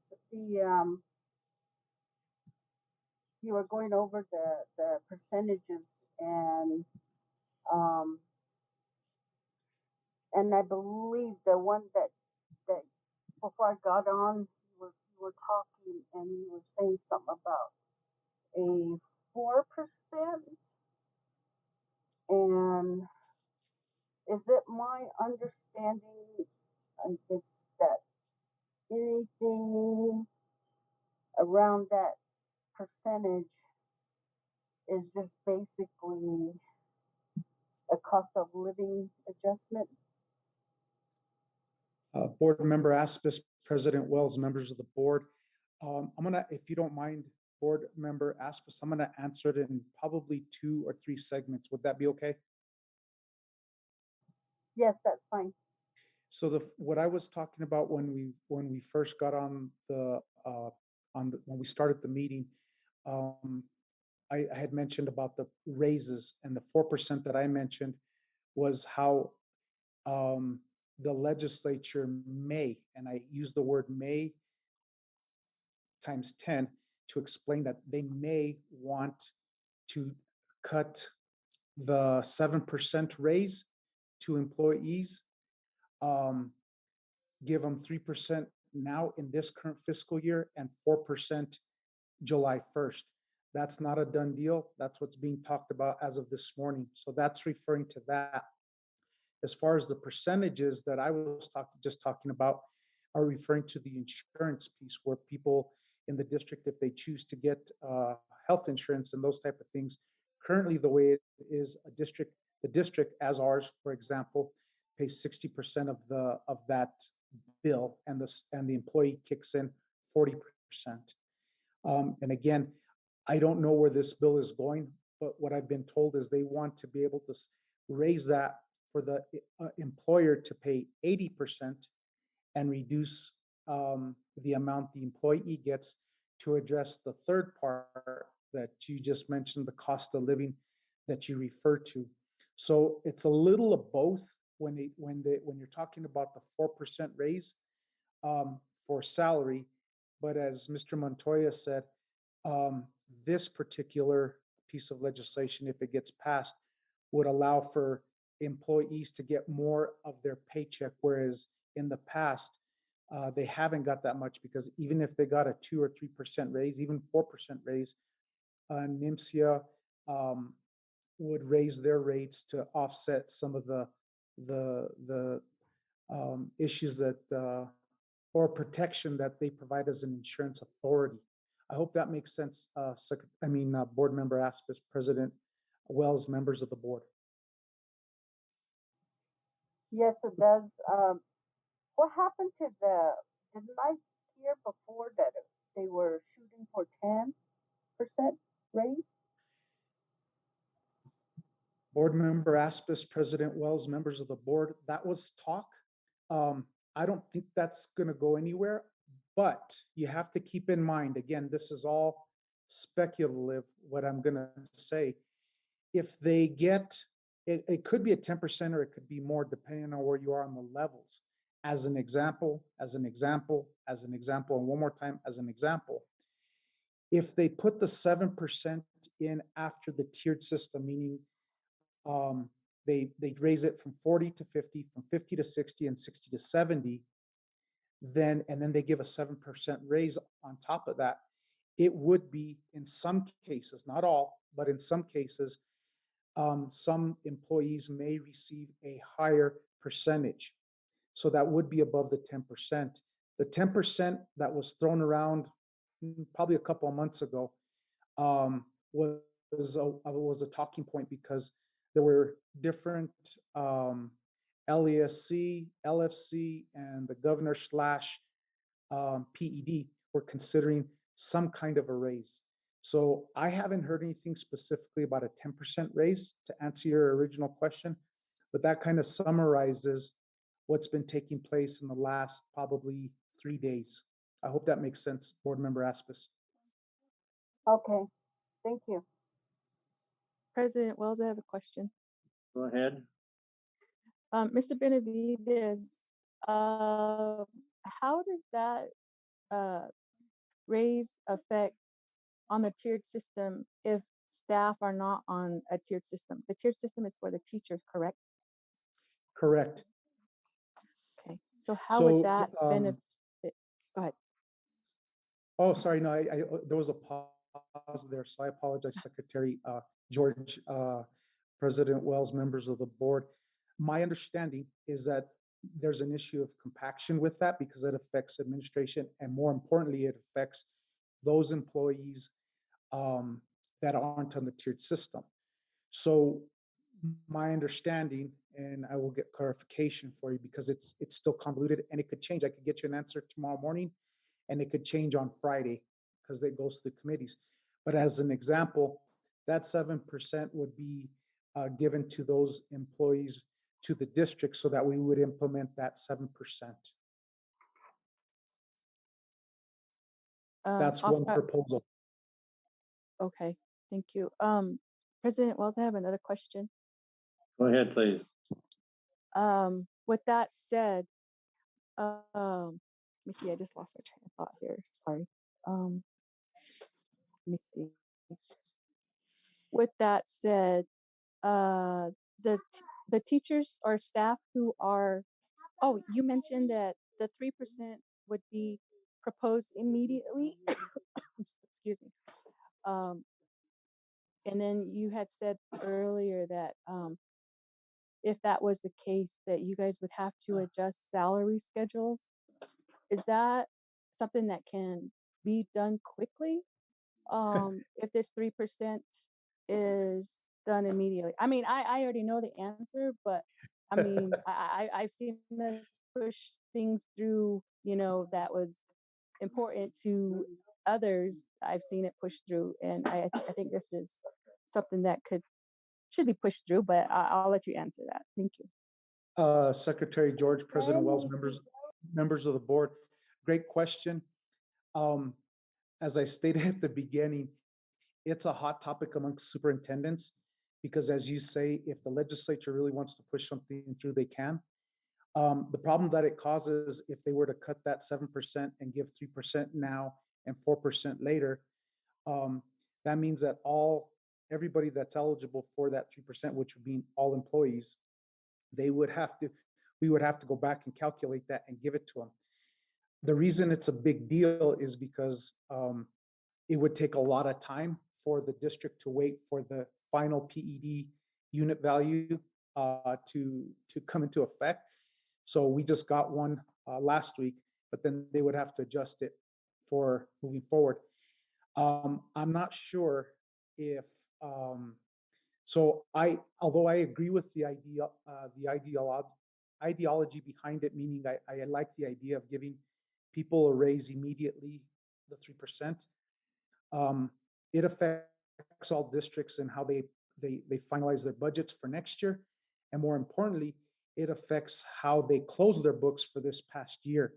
S4: you were going over the percentages and I believe the one that before I got on, you were talking and you were saying something about a 4%. And is it my understanding, I guess, that anything around that percentage is just basically a cost of living adjustment?
S6: Board Member Aspis, President Wells, members of the board. I'm gonna, if you don't mind, Board Member Aspis, I'm gonna answer it in probably 2 or 3 segments. Would that be okay?
S4: Yes, that's fine.
S6: So what I was talking about when we first got on when we started the meeting, I had mentioned about the raises, and the 4% that I mentioned was how the legislature may, and I use the word may times 10 to explain that they may want to cut the 7% raise to employees, give them 3% now in this current fiscal year and 4% July 1st. That's not a done deal. That's what's being talked about as of this morning. So that's referring to that. As far as the percentages that I was just talking about are referring to the insurance piece, where people in the district, if they choose to get health insurance and those type of things, currently the way it is, the district as ours, for example, pays 60% of that bill, and the employee kicks in 40%. And again, I don't know where this bill is going, but what I've been told is they want to be able to raise that for the employer to pay 80% and reduce the amount the employee gets to address the third part that you just mentioned, the cost of living that you refer to. So it's a little of both when you're talking about the 4% raise for salary. But as Mr. Montoya said, this particular piece of legislation, if it gets passed, would allow for employees to get more of their paycheck, whereas in the past, they haven't got that much because even if they got a 2 or 3% raise, even 4% raise, NIMSIA would raise their rates to offset some of the issues that or protection that they provide as an insurance authority. I hope that makes sense. Board Member Aspis, President Wells, members of the board.
S4: Yes, it does. What happened to didn't I hear before that they were shooting for 10% raise?
S6: Board Member Aspis, President Wells, members of the board, that was talk. I don't think that's going to go anywhere, but you have to keep in mind, again, this is all speculative, what I'm going to say. If they get, it could be a 10% or it could be more depending on where you are on the levels. As an example, and one more time, as an example, if they put the 7% in after the tiered system, meaning they raise it from 40 to 50, from 50 to 60, and 60 to 70, then they give a 7% raise on top of that. It would be, in some cases, not all, but in some cases, some employees may receive a higher percentage. So that would be above the 10%. The 10% that was thrown around probably a couple of months ago was a talking point because there were different LASC, LFC, and the governor / PED were considering some kind of a raise. So I haven't heard anything specifically about a 10% raise to answer your original question, but that kind of summarizes what's been taking place in the last probably 3 days. I hope that makes sense, Board Member Aspis.
S4: Okay, thank you.
S7: President Wells, I have a question.
S3: Go ahead.
S7: Mr. Benavides, how does that raise affect on the tiered system if staff are not on a tiered system? The tiered system is for the teachers, correct?
S6: Correct.
S7: Okay. So how would that benefit? Go ahead.
S6: Oh, sorry. No, there was a pause there. So I apologize, Secretary George, President Wells, members of the board. My understanding is that there's an issue of compaction with that because it affects administration. And more importantly, it affects those employees that aren't on the tiered system. So my understanding, and I will get clarification for you because it's still convoluted and it could change. I could get you an answer tomorrow morning and it could change on Friday because it goes to the committees. But as an example, that 7% would be given to those employees to the district so that we would implement that 7%. That's one proposal.
S7: Okay, thank you. President Wells, I have another question.
S3: Go ahead, please.
S7: With that said, let me see, I just lost my train of thought here. Sorry. Let me see. With that said, the teachers or staff who are, oh, you mentioned that the 3% would be proposed immediately. Excuse me. And then you had said earlier that if that was the case, that you guys would have to adjust salary schedules. Is that something that can be done quickly? If this 3% is done immediately. I mean, I already know the answer, but I mean, I've seen us push things through, that was important to others. I've seen it pushed through, and I think this is something that should be pushed through, but I'll let you answer that. Thank you.
S6: Secretary George, President Wells, members of the board, great question. As I stated at the beginning, it's a hot topic amongst superintendents because, as you say, if the legislature really wants to push something through, they can. The problem that it causes if they were to cut that 7% and give 3% now and 4% later, that means that all everybody that's eligible for that 3%, which would be all employees, they would have to, we would have to go back and calculate that and give it to them. The reason it's a big deal is because it would take a lot of time for the district to wait for the final PED unit value to come into effect. So we just got one last week, but then they would have to adjust it for moving forward. I'm not sure if although I agree with the ideology behind it, meaning I like the idea of giving people a raise immediately, the 3%. It affects all districts and how they finalize their budgets for next year, and more importantly, it affects how they close their books for this past year.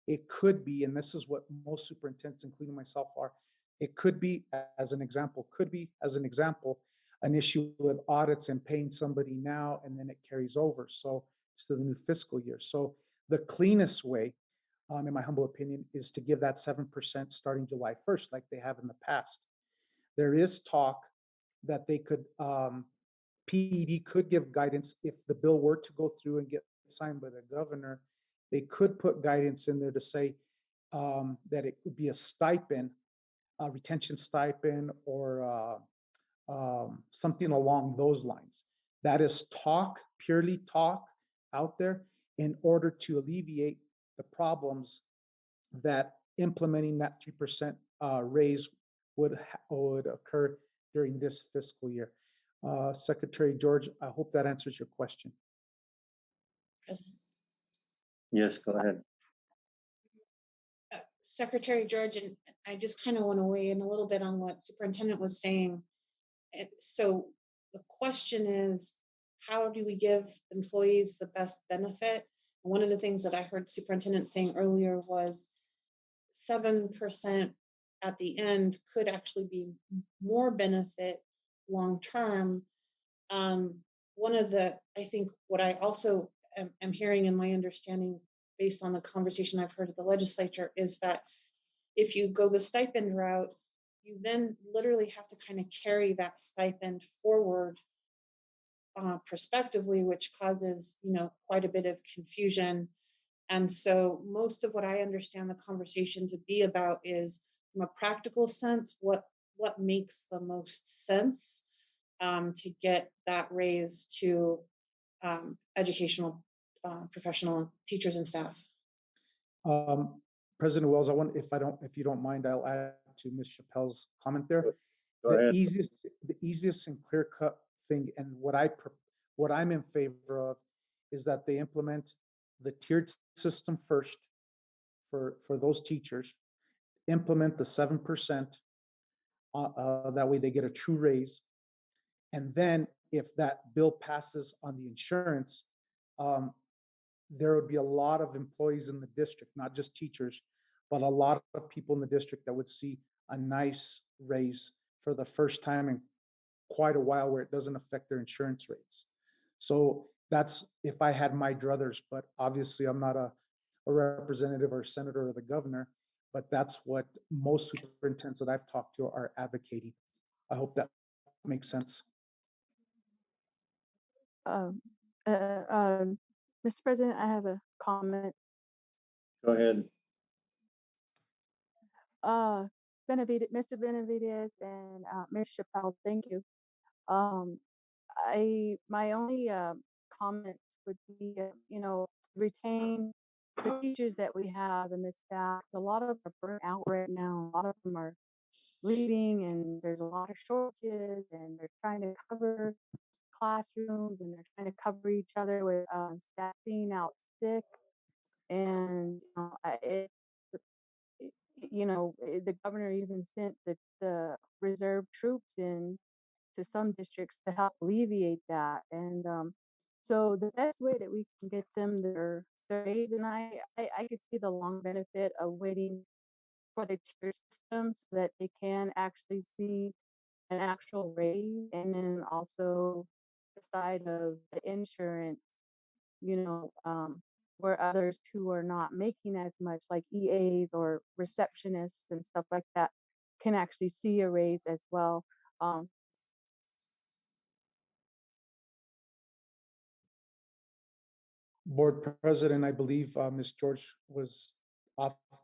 S6: It could be, and this is what most superintendents, including myself, are. It could be, as an example, an issue with audits and paying somebody now, and then it carries over so to the new fiscal year. So the cleanest way, in my humble opinion, is to give that 7% starting July 1st, like they have in the past. There is talk that they could, PED could give guidance if the bill were to go through and get signed by the governor. They could put guidance in there to say that it would be a stipend, a retention stipend, or something along those lines. That is talk, purely talk out there in order to alleviate the problems that implementing that 3% raise would occur during this fiscal year. Secretary George, I hope that answers your question.
S2: President.
S3: Yes, go ahead.
S2: Secretary George, and I just kind of want to weigh in a little bit on what Superintendent was saying. So the question is, how do we give employees the best benefit? One of the things that I heard Superintendent saying earlier was 7% at the end could actually be more benefit long-term. One of the, I think what I also am hearing in my understanding based on the conversation I've heard at the legislature is that if you go the stipend route, you then literally have to kind of carry that stipend forward prospectively, which causes, quite a bit of confusion. And so most of what I understand the conversation to be about is, from a practical sense, what makes the most sense to get that raise to educational professional teachers and staff.
S6: President Wells, if you don't mind, I'll add to Ms. Chappelle's comment there.
S3: Go ahead.
S6: The easiest and clear cut thing, and what I'm in favor of, is that they implement the tiered system first for those teachers, implement the 7%, that way they get a true raise. And then if that bill passes on the insurance, there would be a lot of employees in the district, not just teachers, but a lot of people in the district that would see a nice raise for the first time in quite a while, where it doesn't affect their insurance rates. So that's if I had my druthers, but obviously I'm not a representative or a senator or the governor, but that's what most superintendents that I've talked to are advocating. I hope that makes sense.
S7: Um, Mr. President, I have a comment.
S3: Go ahead.
S7: Mr. Benavides and Ms. Chappelle, thank you. My only comment would be, retain the teachers that we have and the staff. A lot of them are burnt out right now. A lot of them are leaving, and there's a lot of shortages, and they're trying to cover classrooms, and they're trying to cover each other with staff being out sick. And the governor even sent the reserve troops in to some districts to help alleviate that. And so the best way that we can get them their raise, and I could see the long benefit of waiting for the tier system so that they can actually see an actual raise, and then also the side of the insurance, where others who are not making as much, like EAs or receptionists and stuff like that, can actually see a raise as well.
S6: Board President, I believe Ms. George was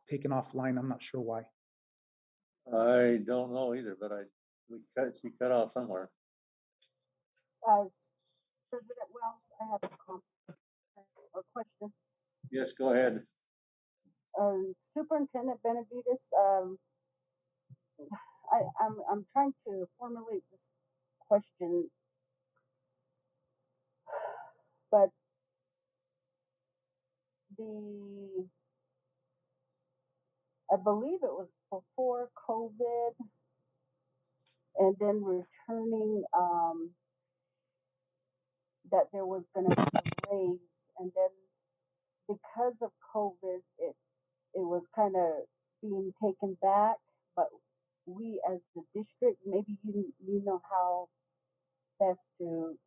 S6: taken offline. I'm not sure why.
S3: I don't know either, but she cut off somewhere.
S4: President Wells, I have a comment or question.
S3: Yes, go ahead.
S4: Superintendent Benavides, I'm trying to formulate this question, but I believe it was before COVID, and then returning, that there was going to be a raise, and then because of COVID, it was kind of being taken back. But we, as the district, maybe you know how best to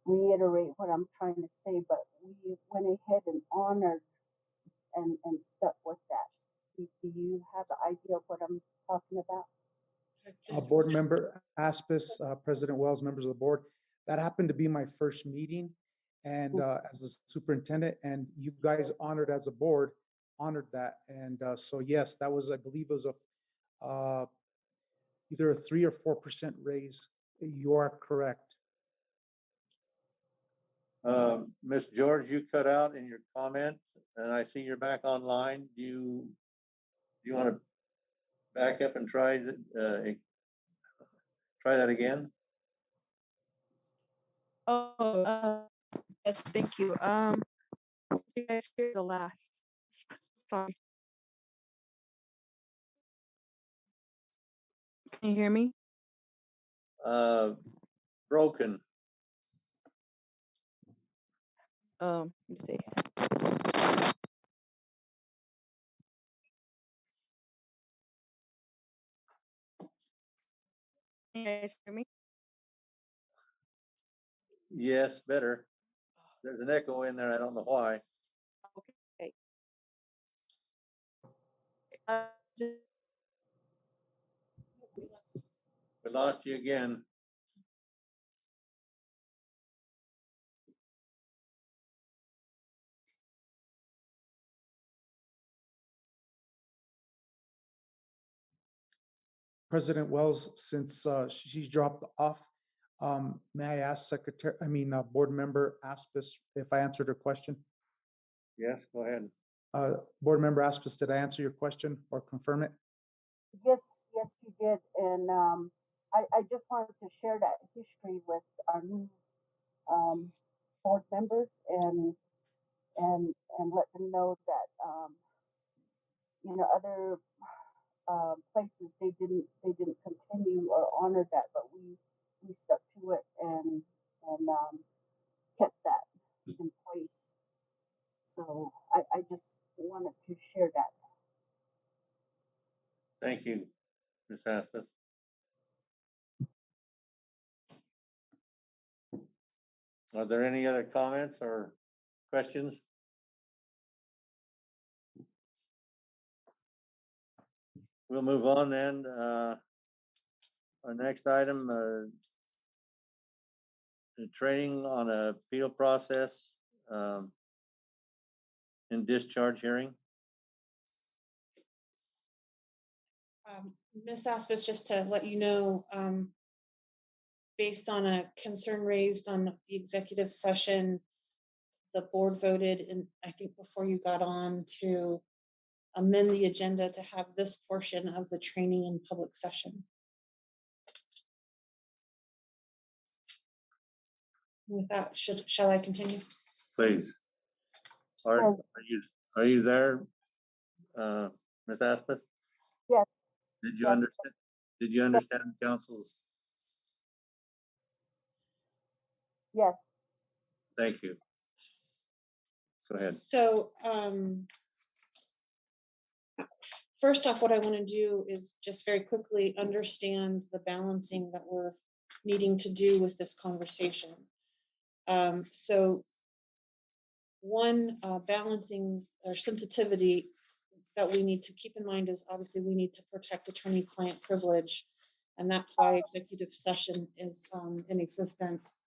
S4: reiterate what I'm trying to say, but we went ahead and honored and stuck with that. Do you have an idea of what I'm talking about?
S6: Board Member Aspis, President Wells, members of the board, that happened to be my first meeting and as the superintendent, and you guys honored as a board, honored that. And so yes, that was, I believe it was either a 3 or 4% raise. You are correct.
S3: Ms. George, you cut out in your comment, and I see you're back online. Do you want to back up and try that again?
S7: Oh, yes, thank you. You guys hear the last? Sorry. Can you hear me?
S3: Broken.
S7: Let me see. Can you guys hear me?
S3: Yes, better. There's an echo in there. I don't know why.
S7: Okay. Uh,
S3: We lost you again.
S6: President Wells, since she dropped off, may I ask Board Member Aspis if I answered her question?
S3: Yes, go ahead.
S6: Board Member Aspis, did I answer your question or confirm it?
S4: Yes, yes, you did. And I just wanted to share that history with our new board members and let them know that other places they didn't continue or honor that, but we stuck to it and kept that in place. So I just wanted to share that.
S3: Thank you, Ms. Aspis. Are there any other comments or questions? We'll move on then. Our next item, the training on appeal process in discharge hearing.
S2: Ms. Aspis, just to let you know, based on a concern raised on the executive session, the board voted, and I think before you got on, to amend the agenda to have this portion of the training in public session. With that, shall I continue?
S3: Please. Are you there, Ms. Aspis?
S4: Yes.
S3: Did you
S4: Yes.
S3: understand? Did you understand the council's?
S4: Yes.
S3: Thank you. Go ahead.
S2: So, first off, what I want to do is just very quickly understand the balancing that we're needing to do with this conversation. So one balancing or sensitivity that we need to keep in mind is obviously we need to protect attorney-client privilege, and that's why executive session is in existence.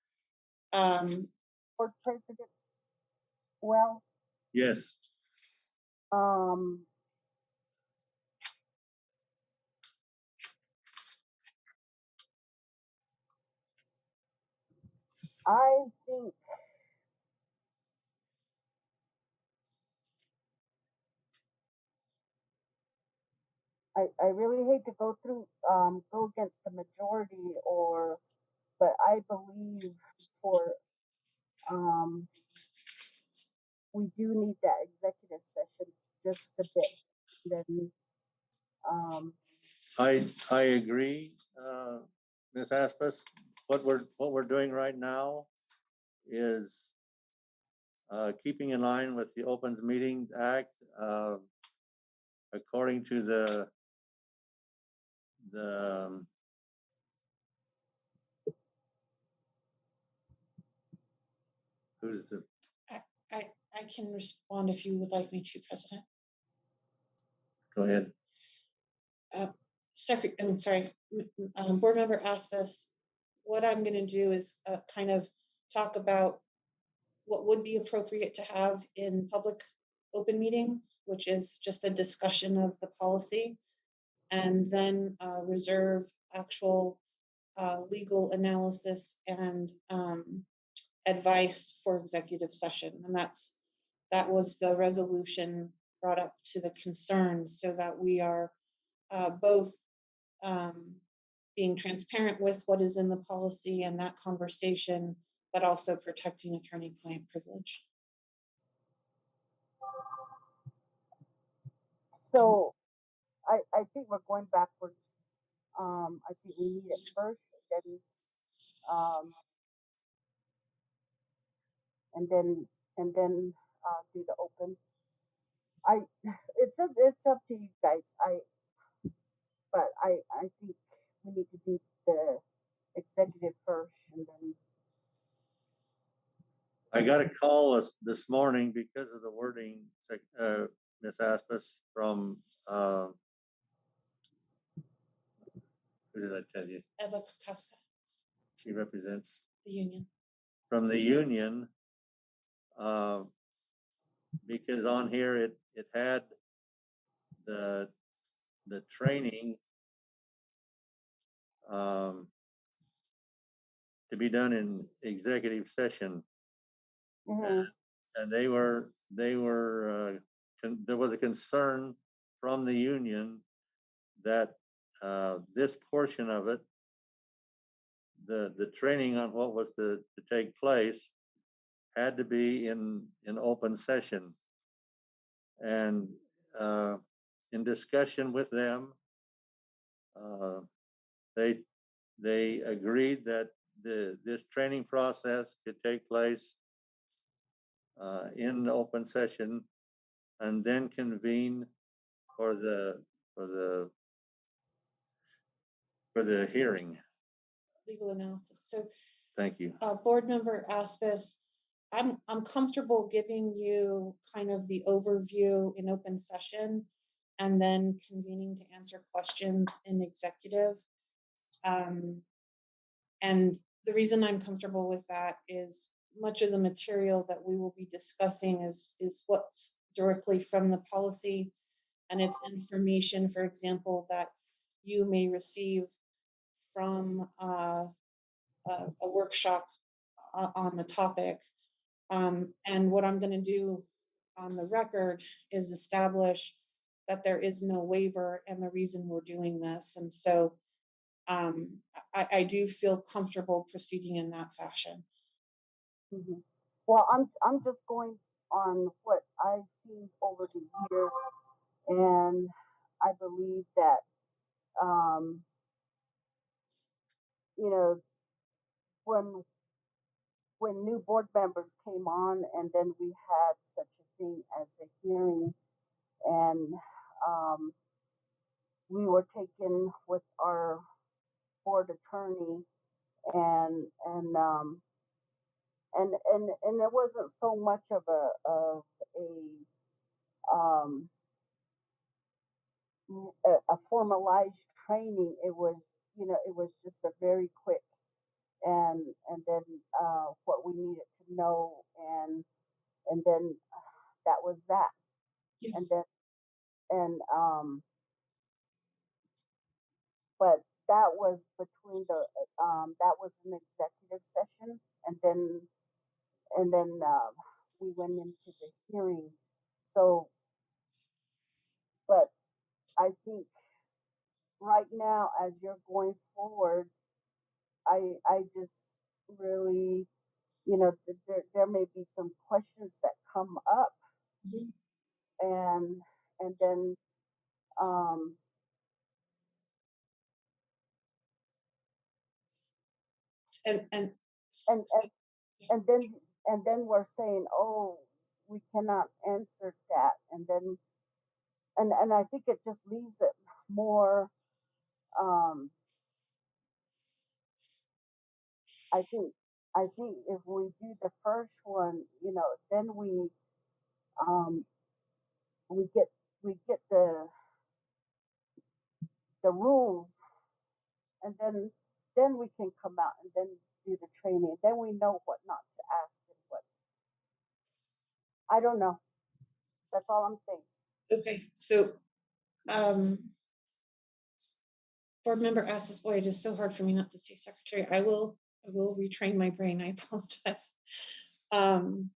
S4: Board President Wells.
S3: Yes.
S4: Um, I think I really hate to go through go against the majority but I believe for um we do need that executive session just a bit. Then um
S3: I agree, Ms. Aspas. What we're doing right now is keeping in line with the Opens Meetings Act, according to the who's the
S2: I can respond if you would like me to, President.
S3: go ahead.
S2: Board Member asked us, what I'm going to do is kind of talk about what would be appropriate to have in public open meeting, which is just a discussion of the policy, and then reserve actual legal analysis and advice for executive session. And that was the resolution brought up to the concern, so that we are both being transparent with what is in the policy and that conversation, but also protecting attorney-client privilege.
S4: so I think we're going backwards. I think we need it first, um and then do the open. I it's up to you guys. I think we need to do the executive first and then
S3: I got a call this morning because of the wording, Ms. Aspas, from who did I tell you?
S2: Eva Kokoska,
S3: She represents
S2: the union.
S3: from the union, because on here it had the training to be done in executive session, and they were there was a concern from the union that this portion of it, the training on what was to take place, had to be in open session. And in discussion with them, they agreed that this training process could take place in the open session, and then convene for the hearing.
S2: Legal analysis. So
S3: Thank you.
S2: Board Member Aspis, I'm comfortable giving you kind of the overview in open session and then convening to answer questions in executive. And the reason I'm comfortable with that is much of the material that we will be discussing is what's directly from the policy, and it's information, for example, that you may receive from a workshop on the topic. And what I'm going to do on the record is establish that there is no waiver and the reason we're doing this. And so I do feel comfortable proceeding in that fashion.
S4: Well, I'm just going on what I've seen over the years, and I believe that you know when new board members came on, and then we had such a thing as a hearing, and we were taken with our board attorney, and it wasn't so much of um, a formalized training. It was, it was just a very quick, and then what we needed to no, and then that was that. And
S2: Yes.
S4: then but that was between the that was an executive session, and then we went into the hearing. So, but I think right now, as you're going forward, I just really, there may be some questions that come up,
S2: Mhm.
S4: and then um
S2: And
S4: and and and then and then we're saying, oh, we cannot answer that, and I think it just leaves it more. um I think I think if we do the first one, then um we get the rules, and then we can come out and then do the training. Then we know what not to ask and what. I don't know. That's all I'm saying.
S2: okay, so um, board member asks us, boy, it is so hard for me not to say secretary. I will retrain my brain. I apologize. Um,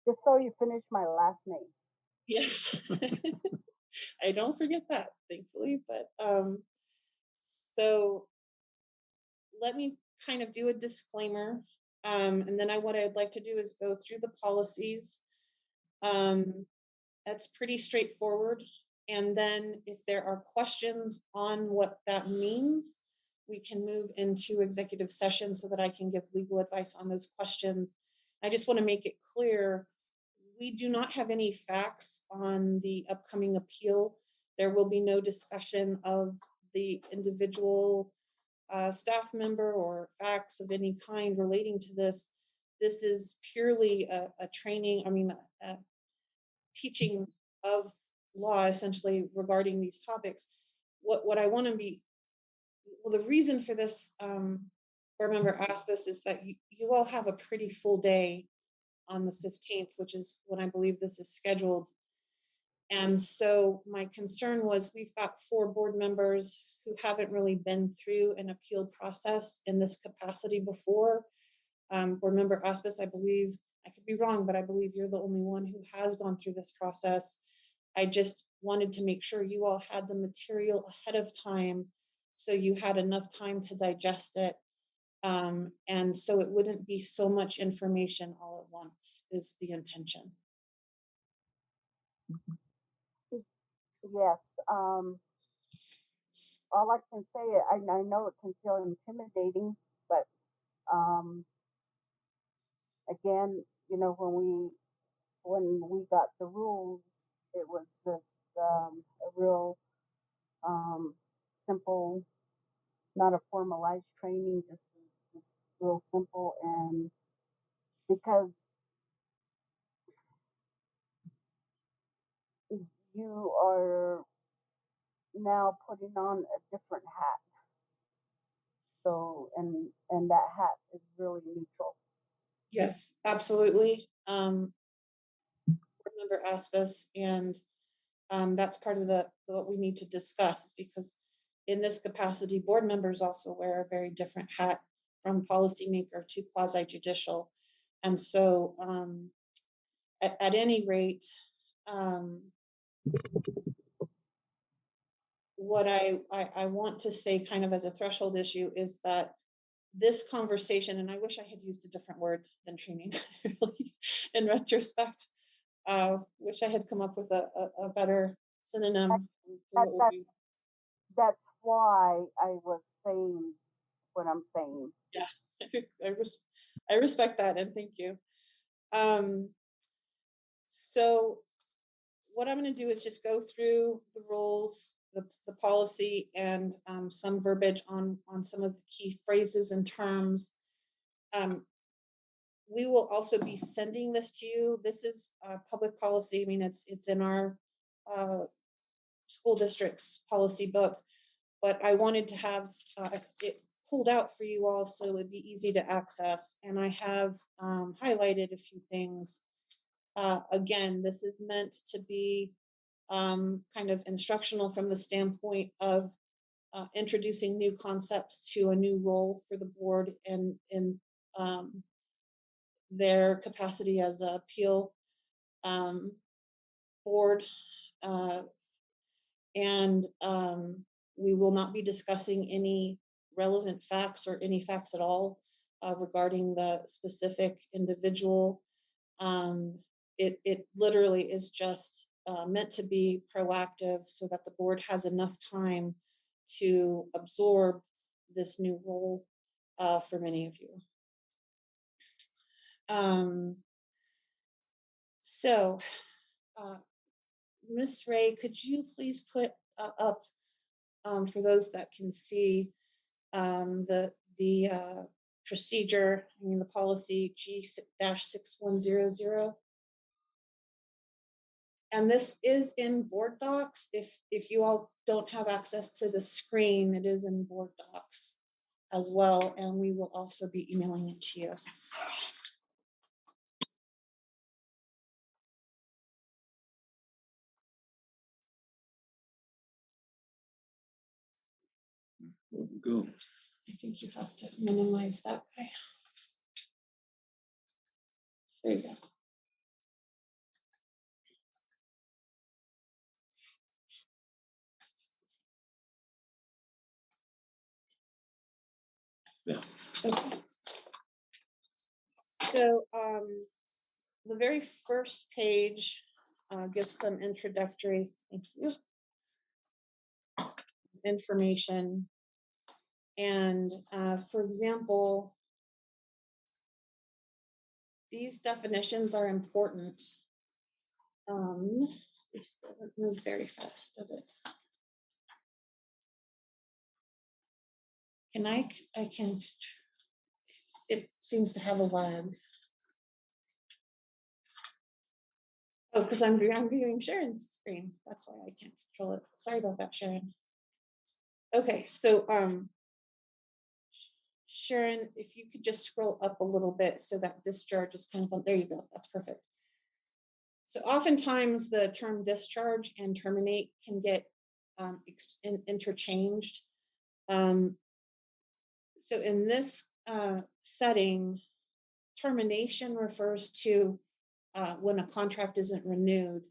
S4: Just so you finish my last name.
S2: yes, I don't forget that, thankfully. But so let me kind of do a disclaimer, and then what I'd like to do is go through the policies. Um, that's pretty straightforward. And then if there are questions on what that means, we can move into executive session so that I can give legal advice on those questions. I just want to make it clear, we do not have any facts on the upcoming appeal. There will be no discussion of the individual staff member or facts of any kind relating to this. This is purely a training, a teaching of law essentially regarding these topics. What I want to be, well, the reason for this, board member asked us, is that you all have a pretty full day on the 15th, which is when I believe this is scheduled. And so my concern was, we've got 4 board members who haven't really been through an appeal process in this capacity before. Board member Aspis, I believe, I could be wrong, but I believe you're the only one who has gone through this process. I just wanted to make sure you all had the material ahead of time, so you had enough time to digest it. And so it wouldn't be so much information all at once is the intention.
S4: Yes. All I can say, I know it can feel intimidating, but um, again, when we got the rules, it was just a real simple, not a formalized training, just real simple, and because you are now putting on a different hat. So, and that hat is really neutral.
S2: Yes, absolutely. Board member Aspis, and that's part of what we need to discuss, because in this capacity, board members also wear a very different hat, from policymaker to quasi judicial. And so at any rate, what I want to say kind of as a threshold issue is that this conversation, and I wish I had used a different word than training, really, in retrospect, wish I had come up with a better synonym for
S4: That,
S2: what would
S4: that
S2: be.
S4: that's why I was saying what I'm saying.
S2: Yeah, I respect that, and thank you. So what I'm going to do is just go through the rules, the policy, and some verbiage on some of the key phrases and terms. We will also be sending this to you. This is public policy. I mean, it's in our school district's policy book, but I wanted to have it pulled out for you all so it'd be easy to access. And I have highlighted a few things. Again, this is meant to be kind of instructional from the standpoint of introducing new concepts to a new role for the board and in their capacity as a appeal board. And we will not be discussing any relevant facts or any facts at all regarding the specific individual. It literally is just meant to be proactive so that the board has enough time to absorb this new role for many of you. So, Ms. Ray, could you please put up for those that can see the procedure, I mean the policy G-6100. And this is in board docs. If you all don't have access to the screen, it is in board docs as well. And we will also be emailing it to you.
S1: Go.
S2: I think you have to minimize that way. There you go.
S1: Yeah.
S2: Okay. So the very first page gives some introductory, thank you, information. And for example, these definitions are important. This doesn't move very fast, does it? I can, it seems to have a lag. Oh, because I'm viewing Sharon's screen. That's why I can't control it. Sorry about that, Sharon. Okay, so Sharon, if you could just scroll up a little bit so that discharge is kind of, there you go, that's perfect. So oftentimes the term discharge and terminate can get interchanged. So in this setting, termination refers to when a contract isn't renewed,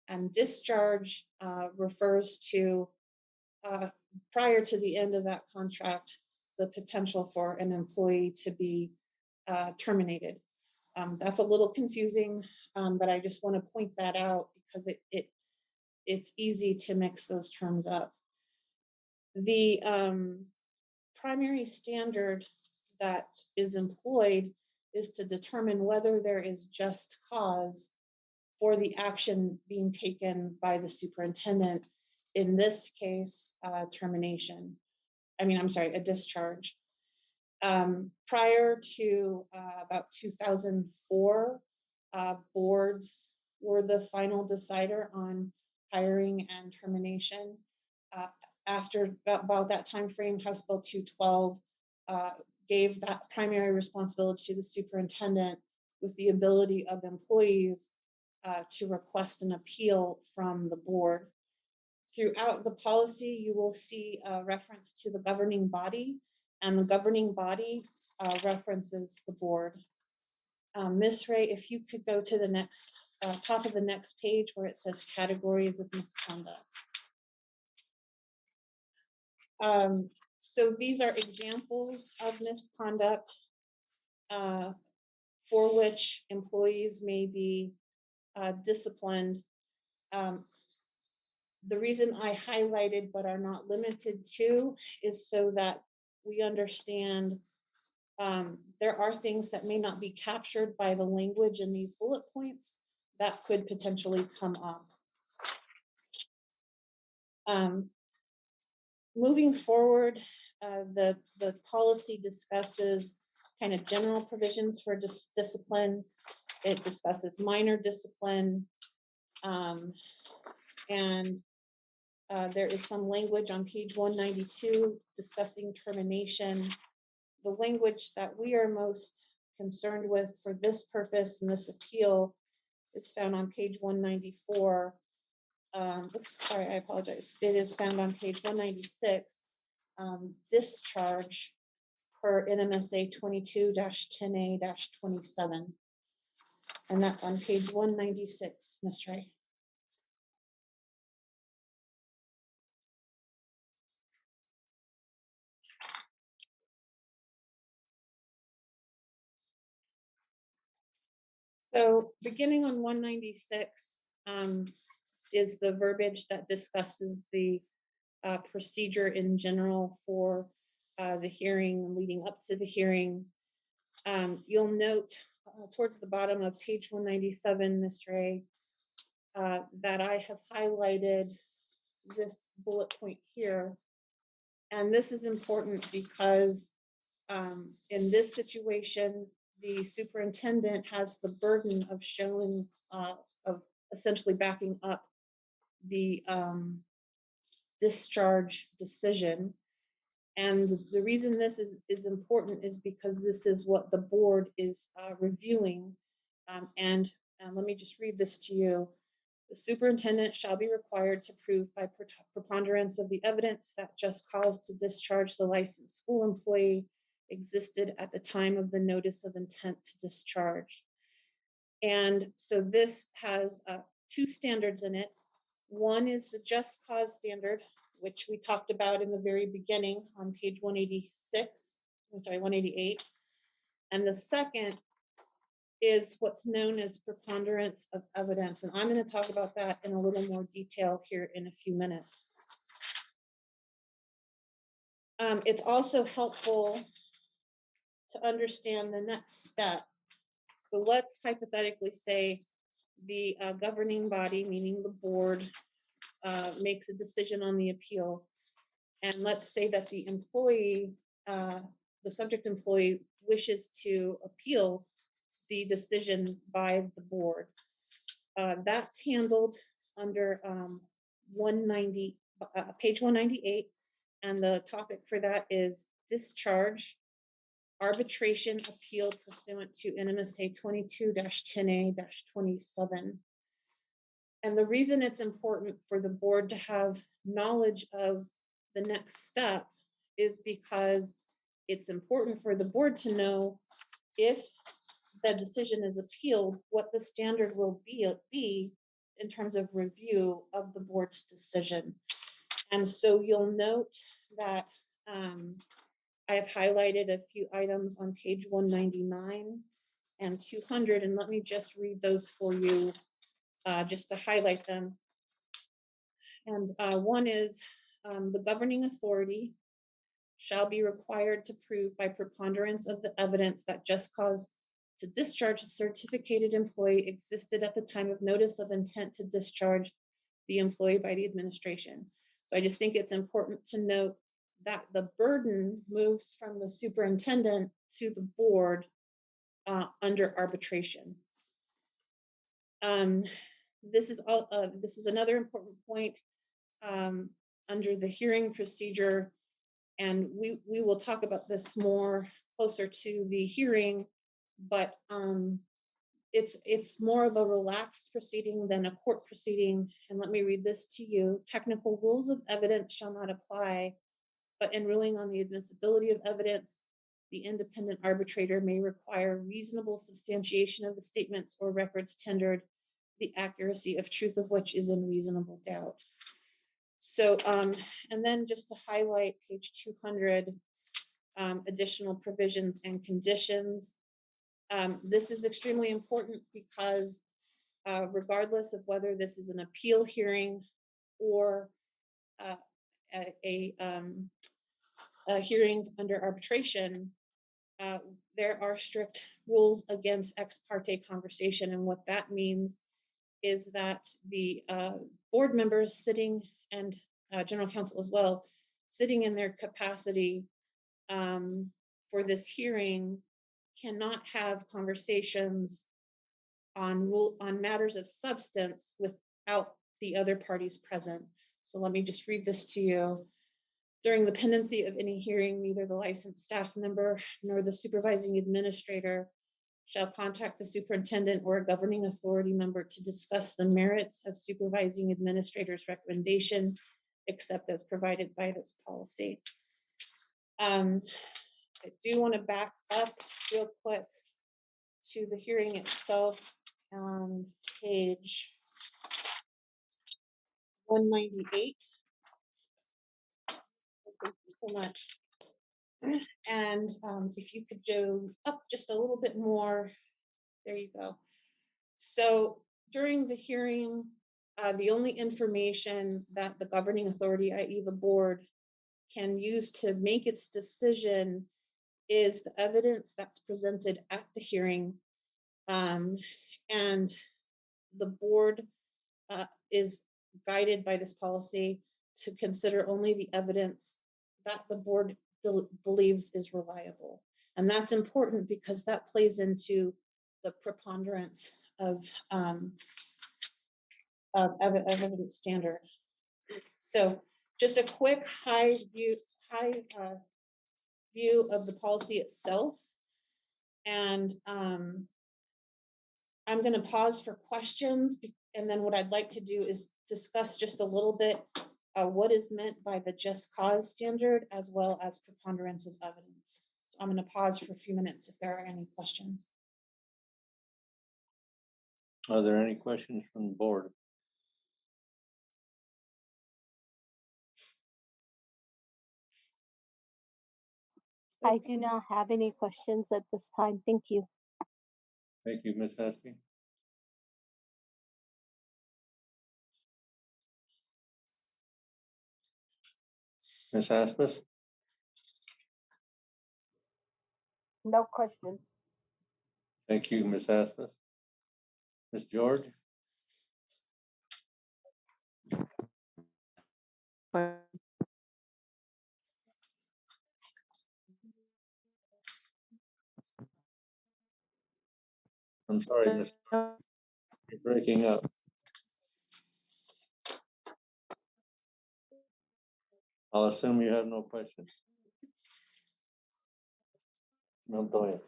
S2: and discharge refers to prior to the end of that contract, the potential for an employee to be terminated. That's a little confusing, but I just want to point that out because it's easy to mix those terms up. The primary standard that is employed is to determine whether there is just cause for the action being taken by the superintendent. In this case, termination. I'm sorry, a discharge. Prior to about 2004, boards were the final decider on hiring and termination. After about that time frame, House Bill 212 gave that primary responsibility to the superintendent with the ability of employees to request an appeal from the board. Throughout the policy, you will see a reference to the governing body, and the governing body references the board. Ms. Ray, if you could go to the next, top of the next page where it says categories of misconduct. So these are examples of misconduct for which employees may be disciplined. The reason I highlighted but are not limited to is so that we understand there are things that may not be captured by the language in these bullet points that could potentially come up. Moving forward, the policy discusses kind of general provisions for discipline. It discusses minor discipline, and There is some language on page 192 discussing termination. The language that we are most concerned with for this purpose and this appeal is found on page 194. Oops, sorry, I apologize. It is found on page 196. Discharge per NMSA 22-10A-27. And that's on page 196, Ms. Ray. So beginning on 196 is the verbiage that discusses the procedure in general for the hearing leading up to the hearing. You'll note towards the bottom of page 197, Ms. Ray, that I have highlighted this bullet point here. And this is important because in this situation, the superintendent has the burden of showing, of essentially backing up the discharge decision. And the reason this is important is because this is what the board is reviewing. And let me just read this to you. The superintendent shall be required to prove by preponderance of the evidence that just cause to discharge the licensed school employee existed at the time of the notice of intent to discharge. And so this has two standards in it. One is the just cause standard, which we talked about in the very beginning on page 188. And the second is what's known as preponderance of evidence. And I'm going to talk about that in a little more detail here in a few minutes. It's also helpful to understand the next step. So let's hypothetically say the governing body, meaning the board, makes a decision on the appeal. And let's say that the employee, the subject employee, wishes to appeal the decision by the board. That's handled under page 198. And the topic for that is discharge, arbitration appeal pursuant to NMSA 22-10A-27. And the reason it's important for the board to have knowledge of the next step is because it's important for the board to know if the decision is appealed, what the standard will be in terms of review of the board's decision. And so you'll note that I have highlighted a few items on page 199 and 200, and let me just read those for you just to highlight them. And one is the governing authority shall be required to prove by preponderance of the evidence that just cause to discharge the certificated employee existed at the time of notice of intent to discharge the employee by the administration. So I just think it's important to note that the burden moves from the superintendent to the board under arbitration. This is another important point under the hearing procedure, and we will talk about this more closer to the hearing, but it's more of a relaxed proceeding than a court proceeding. And let me read this to you. Technical rules of evidence shall not apply, but in ruling on the admissibility of evidence, the independent arbitrator may require reasonable substantiation of the statements or records tendered, the accuracy of truth of which is in reasonable doubt. So, and then just to highlight page 200, additional provisions and conditions. This is extremely important because regardless of whether this is an appeal hearing or a hearing under arbitration, there are strict rules against ex parte conversation. And what that means is that the board members sitting and general counsel as well, sitting in their capacity for this hearing, cannot have conversations on matters of substance without the other parties present. So let me just read this to you. During the pendency of any hearing, neither the licensed staff member nor the supervising administrator shall contact the superintendent or a governing authority member to discuss the merits of supervising administrator's recommendation, except as provided by this policy. I do want to back up real quick to the hearing itself on page 198. Thank you so much. And if you could go up just a little bit more, there you go. So during the hearing, the only information that the governing authority, i.e. the board, can use to make its decision is the evidence that's presented at the hearing. And the board is guided by this policy to consider only the evidence that the board believes is reliable. And that's important because that plays into the preponderance of evidence standard. So just a quick high view of the policy itself. And I'm going to pause for questions. And then what I'd like to do is discuss just a little bit what is meant by the just cause standard, as well as preponderance of evidence. So I'm going to pause for a few minutes if there are any questions.
S3: Are there any questions from the board?
S5: I do not have any questions at this time. Thank you.
S3: Thank you, Ms. Heskey. Ms. Aspis?
S4: No questions.
S3: Thank you, Ms. Aspis. Ms. George? I'm sorry, Ms. You're breaking up. I'll assume you have no questions. No, go ahead.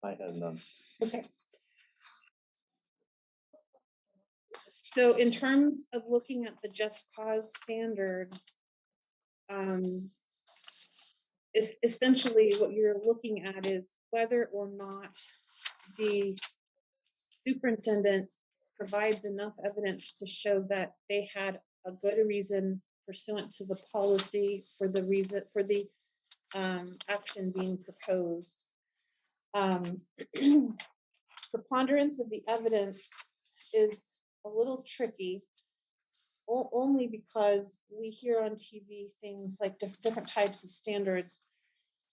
S3: I have none.
S2: Okay. So in terms of looking at the just cause standard, it's essentially what you're looking at is whether or not the superintendent provides enough evidence to show that they had a good reason pursuant to the policy for the reason for the action being proposed. Preponderance of the evidence is a little tricky, only because we hear on TV things like different types of standards.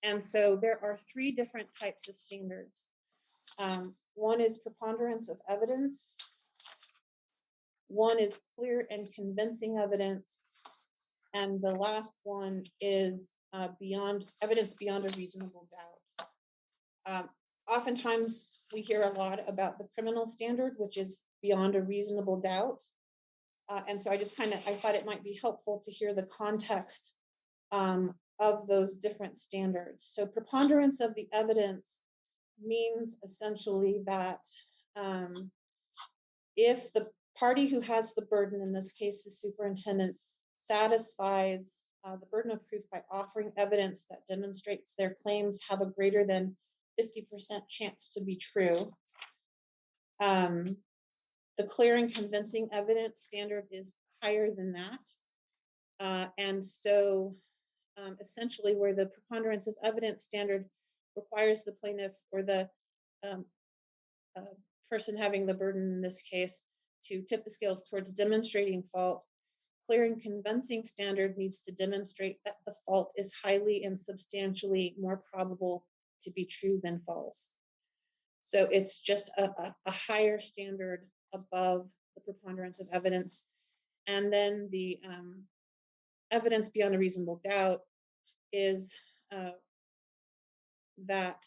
S2: And so there are 3 different types of standards. One is preponderance of evidence. One is clear and convincing evidence. And the last one is evidence beyond a reasonable doubt. Oftentimes we hear a lot about the criminal standard, which is beyond a reasonable doubt. And so I thought it might be helpful to hear the context of those different standards. So preponderance of the evidence means essentially that if the party who has the burden, in this case the superintendent, satisfies the burden of proof by offering evidence that demonstrates their claims have a greater than 50% chance to be true, the clear and convincing evidence standard is higher than that. And so essentially where the preponderance of evidence standard requires the plaintiff or the person having the burden in this case to tip the scales towards demonstrating fault, clear and convincing standard needs to demonstrate that the fault is highly and substantially more probable to be true than false. So it's just a higher standard above the preponderance of evidence. And then the evidence beyond a reasonable doubt is that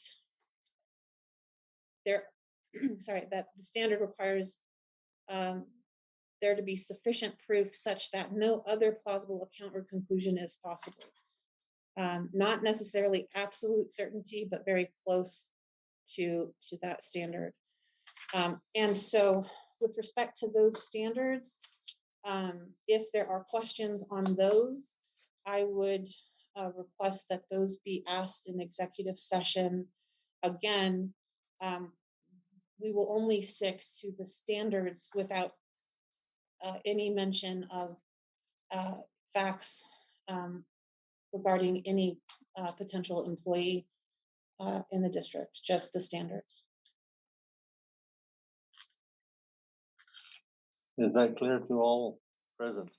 S2: that the standard requires there to be sufficient proof such that no other plausible account or conclusion is possible. Not necessarily absolute certainty, but very close to that standard. And so with respect to those standards, if there are questions on those, I would request that those be asked in executive session. Again, we will only stick to the standards without any mention of facts regarding any potential employee in the district, just the standards.
S3: Is that clear to all present?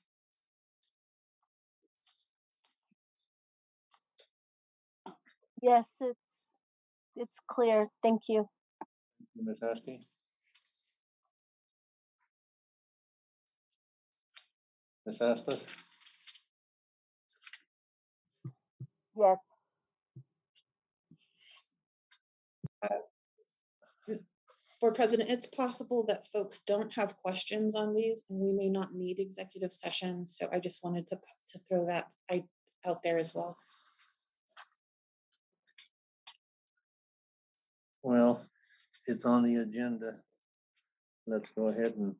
S5: Yes, it's clear. Thank you.
S3: Ms. Askey? Ms. Aspas?
S4: Yes,
S2: Board President, it's possible that folks don't have questions on these and we may not need executive session. So I just wanted to throw that out there as well.
S3: Well, it's on the agenda. Let's go ahead and.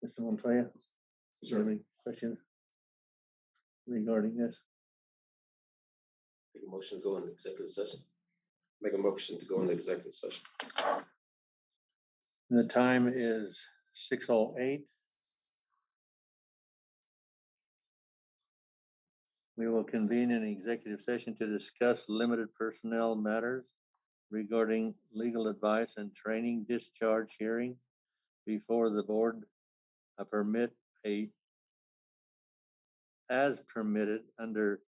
S3: Mr. Montoya, is there any question regarding this?
S1: Make a motion to go into executive session. Make a motion to go into executive session.
S3: The time is 6:08. We will convene an executive session to discuss limited personnel matters regarding legal advice and training discharge hearing before the board. As permitted under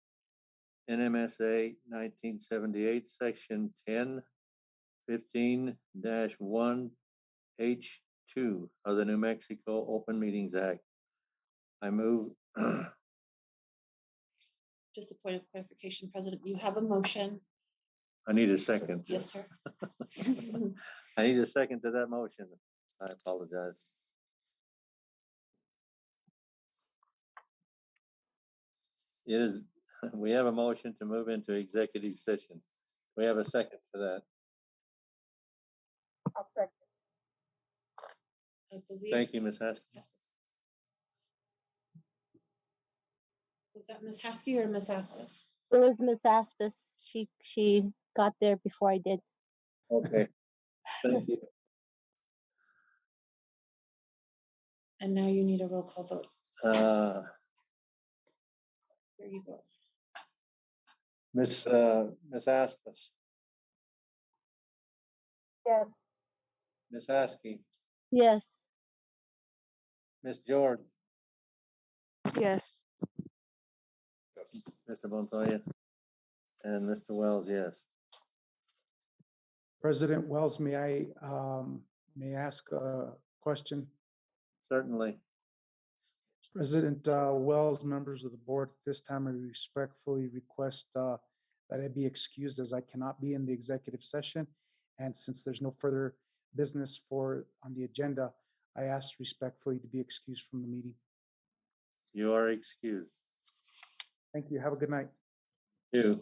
S3: NMSA 1978, section 1015-1 H2 of the New Mexico Open Meetings Act. I move.
S2: Just a point of clarification, President, you have a motion.
S3: I need a second.
S2: Yes, sir.
S3: I need a second to that motion. I apologize. We have a motion to move into executive session. We have a second for that.
S4: I'll second.
S2: I believe.
S3: Thank you, Ms. Haskell.
S2: Was that Ms. Haskey or Ms. Aspas?
S5: It was Miss Aspis. She got there before I did.
S3: Okay. Thank you.
S2: And now you need a roll call vote. There you go.
S3: Miss Aspas,
S4: Yes,
S3: Miss Askey,
S5: Yes.
S3: Miss George,
S7: Yes.
S1: Yes.
S3: Mr. Montoya, and Mr. Wells, yes.
S6: President Wells, may I ask a question?
S3: Certainly.
S6: President Wells, members of the board, this time I respectfully request that I be excused as I cannot be in the executive session. And since there's no further business on the agenda, I ask respectfully to be excused from the meeting.
S3: You are excused.
S6: Thank you. Have a good night.
S3: You.